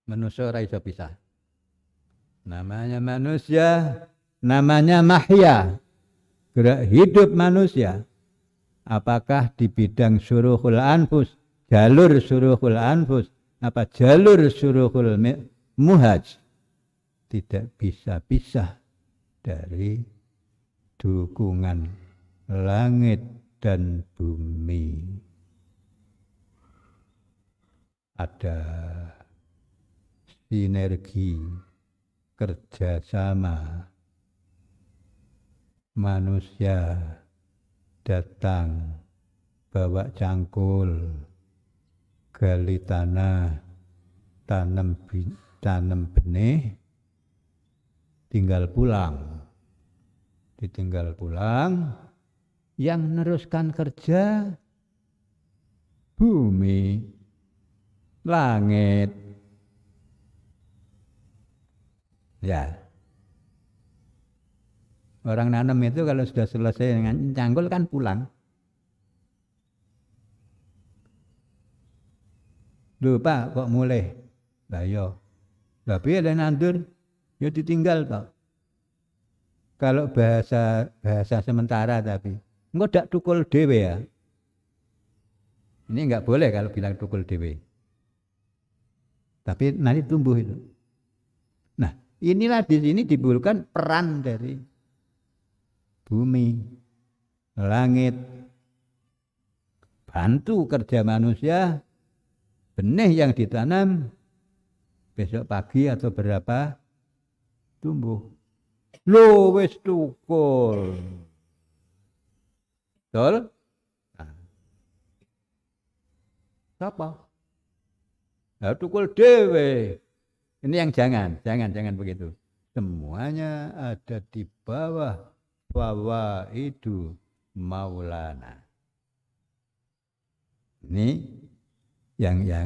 Manusia ora iso pisah. Namanya manusia, namanya mahya, gerak hidup manusia. Apakah di bidang suruhul anfus, jalur suruhul anfus, apa jalur suruhul muhaj, tidak bisa pisah dari dukungan langit dan bumi. Ada sinergi kerjasama. Manusia datang bawa cangkul, gali tanah, tanam benih, tinggal pulang. Ditinggal pulang, yang meneruskan kerja bumi, langit. Ya. Orang nanam itu kalau sudah selesai dengan cangkul kan pulang. Loh Pak, kok mulai? Lah yo. Lah piye lek nandur? Ya ditinggal, Pak. Kalau bahasa sementara tapi engko dak tukul dhewe ya. Ini enggak boleh kalau bilang tukul dhewe. Tapi nanti tumbuh itu. Nah, inilah di sini dibutuhkan peran dari bumi, langit, bantu kerja manusia, benih yang ditanam besok pagi atau berapa tumbuh. Lho wis tukul. Betul? Nah. Siapa? Nah, tukul dewe. Ini yang jangan begitu. Semuanya ada di bawah Fawaidu Maulana. Ini yang ya.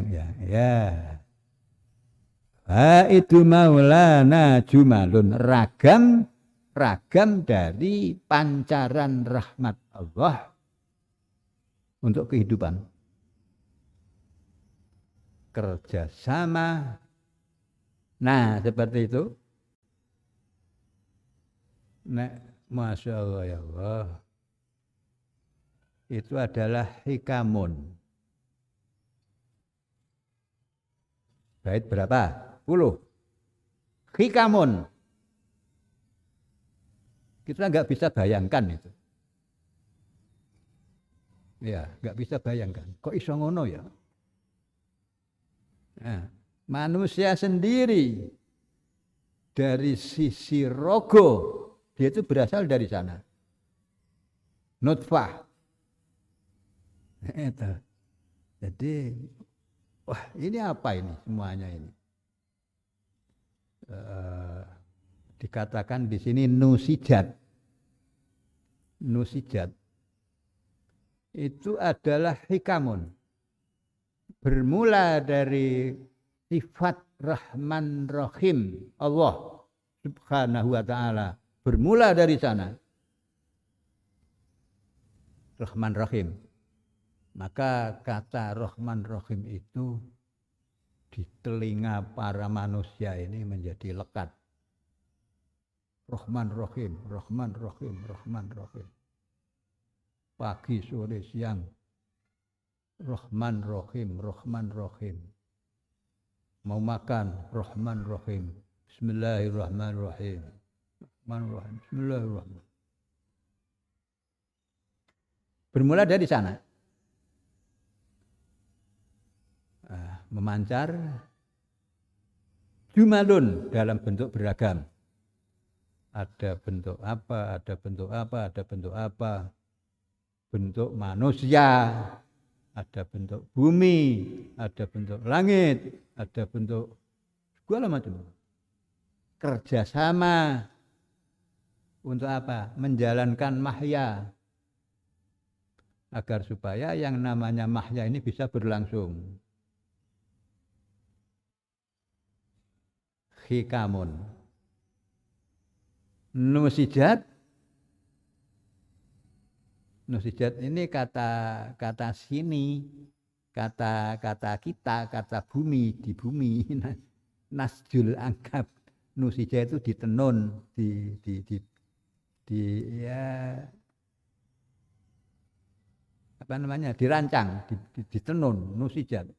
Fawaidu Maulana jumalun, ragam dari pancaran rahmat Allah untuk kehidupan. Kerjasama. Nah, seperti itu. Nah, Masya Allah ya Allah. Itu adalah hikamun. Bait berapa? 10. Hikamun. Kita nggak bisa bayangkan itu. Ya, nggak bisa bayangkan. Kok iso ngono ya? Nah, manusia sendiri dari sisi rogo, dia itu berasal dari sana. Nutfah. Itu. Jadi, wah ini apa ini semuanya ini? Dikatakan di sini nusijat. Nusijat. Itu adalah hikamun. Bermula dari sifat Rahman Rahim Allah Subhanahu wa ta'ala bermula dari sana. Rahman Rahim. Maka kata Rahman Rahim itu di telinga para manusia ini menjadi lekat. Rahman Rahim, Rahman Rahim, Rahman Rahim. Pagi, sore, siang. Rahman Rahim, Rahman Rahim. Mau makan, Rahman Rahim. Bismillahirrahmanirrahim. Rahman-Rahim. Bismillahirrahmanirrahim. Bermula dari sana. Memancar jumalun dalam bentuk beragam. Ada bentuk apa, ada bentuk apa, ada bentuk apa. Bentuk manusia, ada bentuk bumi, ada bentuk langit, ada bentuk segala macam. Kerjasama untuk apa? Menjalankan mahya. Agar supaya yang namanya mahya ini bisa berlangsung. Hikamun. Nusijat. Nusijat ini kata sini, kata kita, kata bumi, di bumi. Nasjul angkab. Nusijat itu ditenun, ya apa namanya? Dirancang, ditenun, nusijat.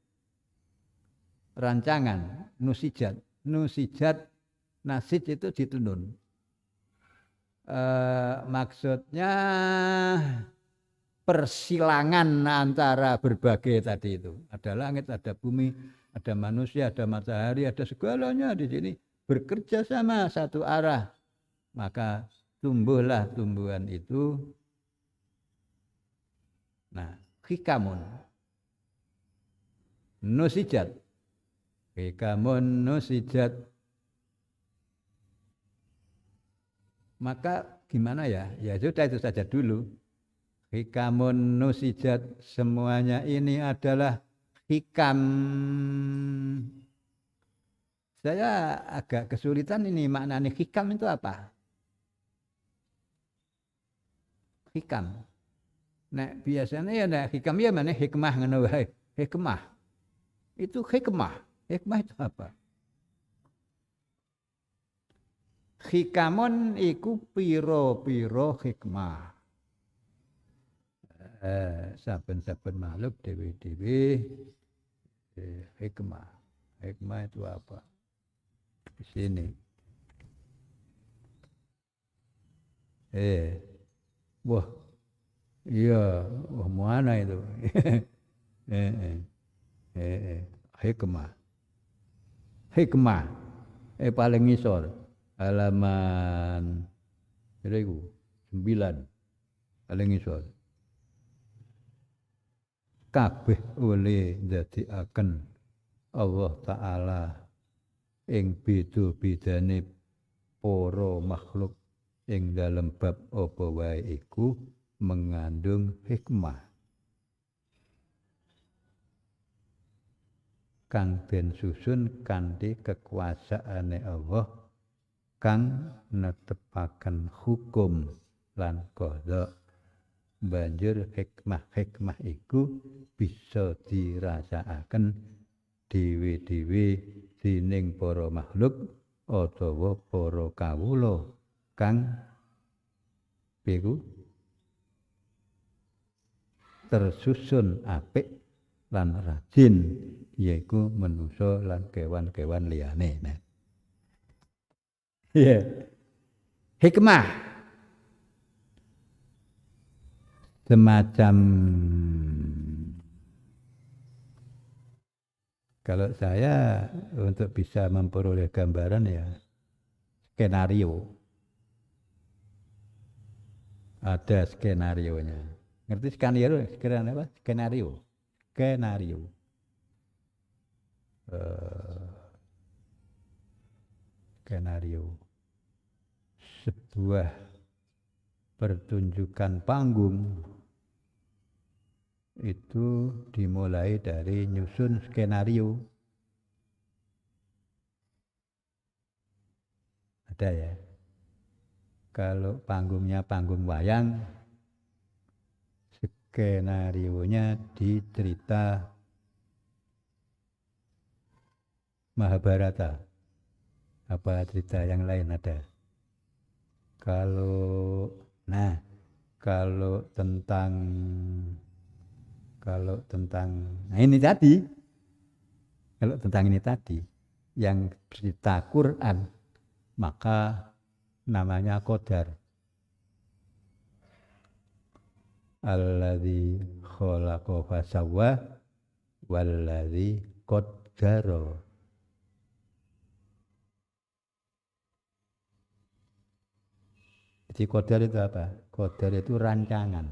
Rancangan, nusijat. Nusijat, nasij itu ditenun. Maksudnya persilangan antara berbagai tadi itu. Ada langit, ada bumi, ada manusia, ada matahari, ada segalanya di sini bekerja sama satu arah. Maka tumbuhlah tumbuhan itu. Nah, hikamun. Nusijat. Hikamun nusijat. Maka gimana ya? Ya sudah itu saja dulu. Hikamun nusijat. Semuanya ini adalah hikam. Saya agak kesulitan ini maknanya hikam itu apa? Hikam. Nah, biasanya ya nah, hikam ya mana hikmah ngono wae. Hikmah. Itu hikmah. Hikmah itu apa? Hikamun iku piro-piro hikmah. Saben-saben makhluk dewi-dewi hikmah. Hikmah itu apa? Di sini. Wah. Iya, wah mana itu? Hikmah. Hikmah. Paling ngisor. Halaman 9. Paling ngisor. Kabeh oleh ndadekaken Allah Ta'ala ing beda-bedane para makhluk ing dalem bab apa wae iku mengandung hikmah. Kang den susun kanthi kekuasaane Allah kang netepaken hukum lan qadha. Banjur hikmah-hikmah iku bisa dirasakaken dhewe-dhewe dening para makhluk utawa para kawula kang beku tersusun apik lan rajin, yaiku manusa lan kewan-kewan liyane. Nah. Yeah. Hikmah semacam, kalau saya untuk bisa memperoleh gambaran ya skenario. Ada skenarionya. Ngerti skenario? Skenario apa? Skenario. Skenario. Skenario. Sebuah pertunjukan panggung itu dimulai dari nyusun skenario. Ada ya. Kalau panggungnya panggung wayang, skenarionya di cerita Mahabharata. Apa cerita yang lain ada? Kalau kalau tentang nah ini tadi, kalau tentang ini tadi yang cerita Quran, maka namanya qadar. Alladzi khalaqa fasawwa walladzi qaddara. Jadi qadar itu apa? Qadar itu rancangan,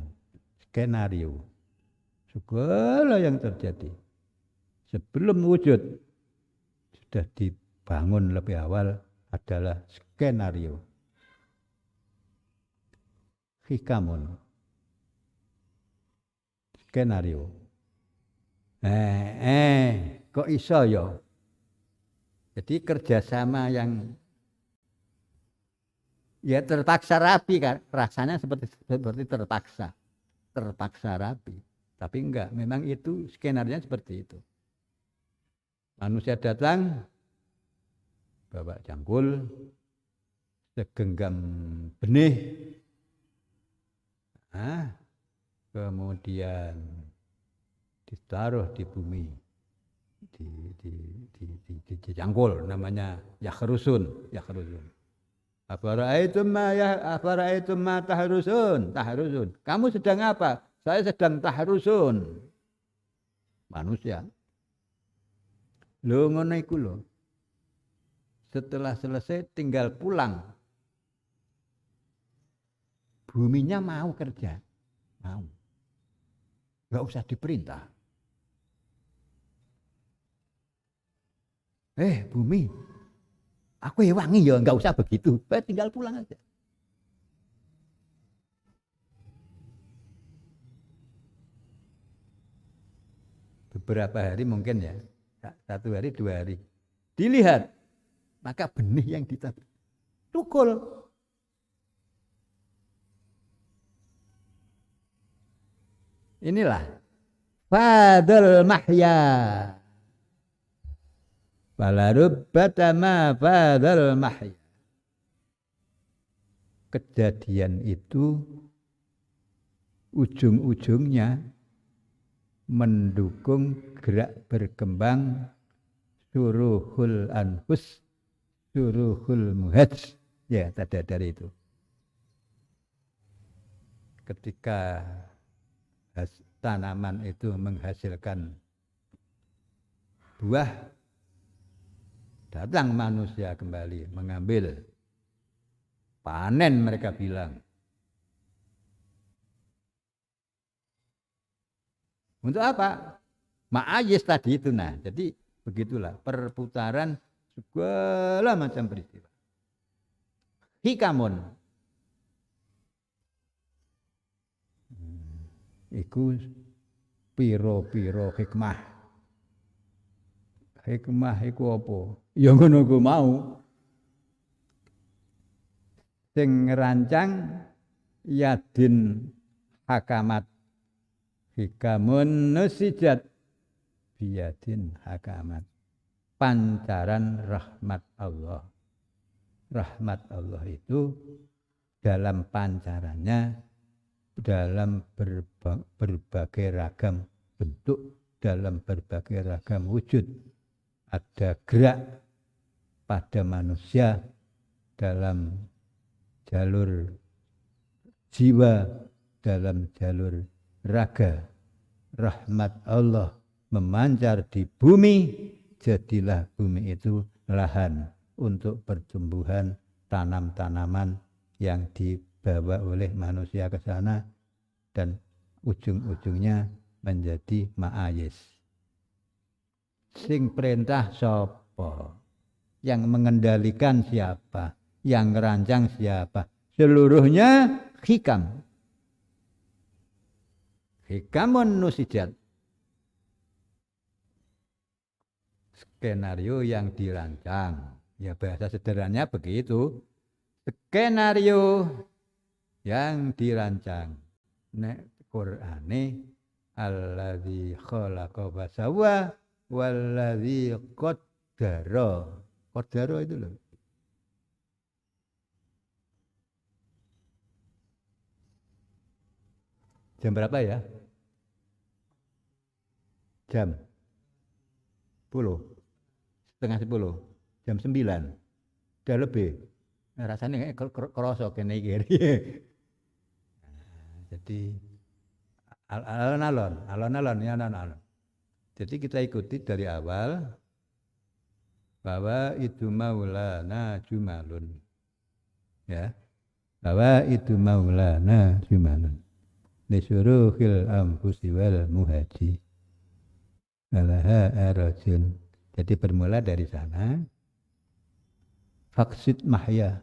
skenario. Segala yang terjadi sebelum wujud sudah dibangun lebih awal adalah skenario. Hikamun. Skenario. Kok iso ya? Jadi kerjasama yang ya terpaksa rapi kan, rasanya seperti terpaksa rapi. Tapi enggak, memang itu skenario seperti itu. Manusia datang bawa cangkul, segenggam benih, kemudian ditaruh di bumi, di cangkul, namanya yakhrusun. Afara'aitum ma tahrusun. Kamu sedang apa? Saya sedang tahrusun. Manusia. Lho ngono iku lho. Setelah selesai tinggal pulang. Buminya mau kerja. Mau. Enggak usah diperintah. Bumi, aku ya wangi ya, enggak usah begitu. Tinggal pulang aja. Beberapa hari mungkin ya. 1 hari, 2 hari. Dilihat. Maka benih yang tukul. Inilah. Fadl mahya. Falarubbatama fadl mahya. Kejadian itu ujung-ujungnya mendukung gerak berkembang suruhul anfus, suruhul muhaj. Ya, tadi dari itu. Ketika tanaman itu menghasilkan buah, datang manusia kembali mengambil. Panen mereka bilang. Untuk apa? Ma'ayis tadi itu. Nah, jadi begitulah perputaran segala macam peristiwa. Hikamun. Iku piro-piro hikmah. Hikmah iku apa? Ya ngono ku mau. Sing ngerancang Yadin Hakamat. Hikamun nusijat biyadin hakamat. Pancaran rahmat Allah. Rahmat Allah itu dalam pancarannya, dalam berbagai ragam bentuk, dalam berbagai ragam wujud. Ada gerak pada manusia dalam jalur jiwa, dalam jalur raga. Rahmat Allah memancar di bumi, jadilah bumi itu lahan untuk pertumbuhan tanam-tanaman yang dibawa oleh manusia ke sana dan ujung-ujungnya menjadi ma'ayis. Sing perintah sapa? Yang mengendalikan siapa? Yang merancang siapa? Seluruhnya hikam. Hikamun nusijat. Skenario yang dirancang. Ya bahasa sederhananya begitu. skenario yang dirancang. Nek Qur'ane alladzi khalaqa fasawwa walladzi qaddara. Qaddara itu loh. Jam berapa ya? Jam 10. Setengah 10. Jam 9. Udah lebih. Nah, rasanya kayak kerosok kene iki. Jadi alon-alon ya alon-alon. Jadi kita ikuti dari awal bahwa itu maulana jumalun. Ya. Bahwa itu maulana jumalun. Lisuruhil anfusi wal muhaji. Walaha arajun. Jadi bermula dari sana. Faksid mahya.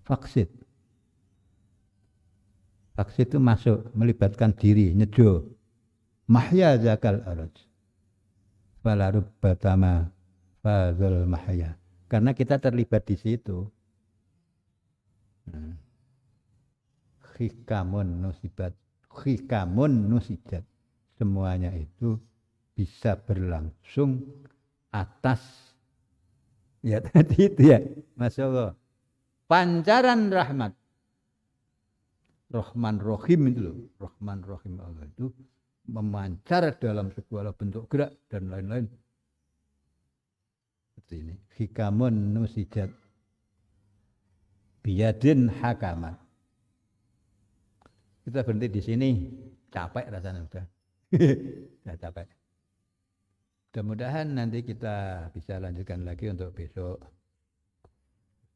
Faksid. Faksid itu masuk, melibatkan diri, nyejo. Mahya zakal araj. Falarub batama fadzul mahya. Karena kita terlibat di situ. Khikamun nusibat, semuanya itu bisa berlangsung atas ya tadi itu ya, Masya Allah, pancaran rahmat Rahman Rahim itu loh, Rahman Rahim Allah itu memancar dalam segala bentuk gerak dan lain-lain seperti ini. Khikamun nusibat biyadin hakamat. Kita berhenti di sini, capek rasanya udah. Sudah capek. Mudah-mudahan nanti kita bisa lanjutkan lagi untuk besok.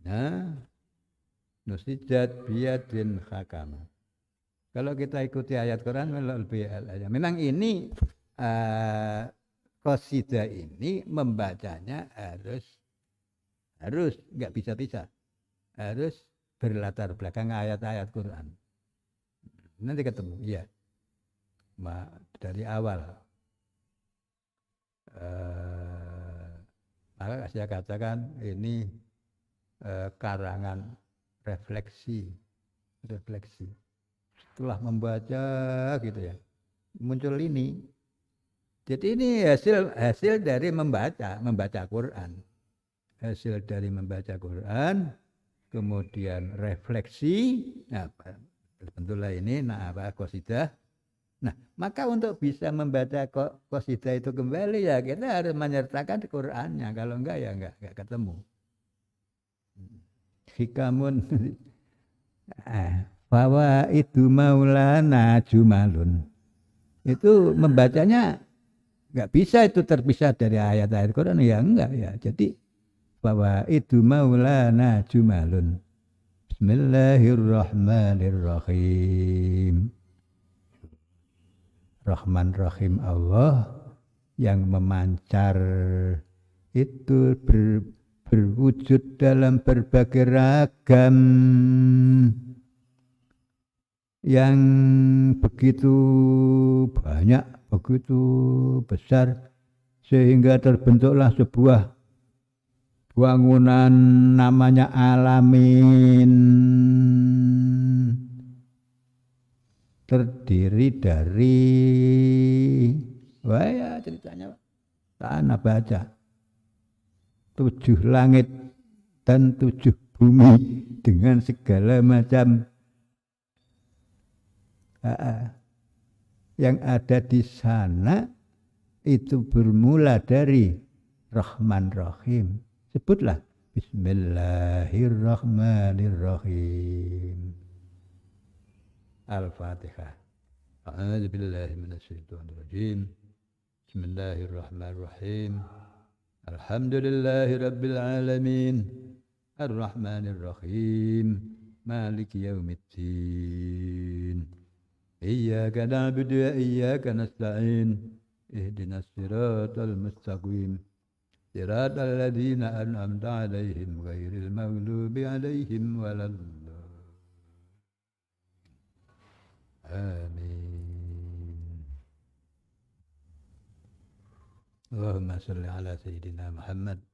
Nah, nusijat biyadin hakama. Kalau kita ikuti ayat Quran, memang ini qasidah ini membacanya harus nggak bisa-bisa, harus berlatar belakang ayat-ayat Quran. Nanti ketemu, iya. Dari awal. Maka saya katakan ini karangan refleksi. Setelah membaca gitu ya, muncul ini. Jadi ini hasil dari membaca Quran. Hasil dari membaca Quran, kemudian refleksi. Nah, tentulah ini qasidah. Nah, maka untuk bisa membaca qasidah itu kembali ya kita harus menyertakan Qur'annya. Kalau enggak ya enggak ketemu. Hikamun bahwa itu maulana jumalun. Itu membacanya enggak bisa itu terpisah dari ayat-ayat Quran ya enggak ya. Jadi bahwa itu maulana jumalun. Bismillahirrahmanirrahim. Rahman Rahim Allah yang memancar itu berwujud dalam berbagai ragam yang begitu banyak, begitu besar sehingga terbentuklah sebuah bangunan namanya alamin, terdiri dari wah ya ceritanya tanah baca 7 langit dan 7 bumi dengan segala macam yang ada di sana itu bermula dari Rahman Rahim. Sebutlah Bismillahirrahmanirrahim. Al-Fatihah. A'udzu billahi minasyaitonir rajim. Bismillahirrahmanirrahim. Alhamdulillahi rabbil alamin. Ar-Rahmanir Rahim. Maliki yaumiddin. Iyyaka na'budu wa iyyaka nasta'in. Ihdinas siratal mustaqim. صراط الذين أنعمت عليهم غير المغضوب عليهم ولا الضالين آمين اللهم صل على سيدنا محمد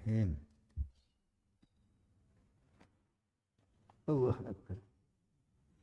Bismillahirrahmanirrahim. Allah Akbar.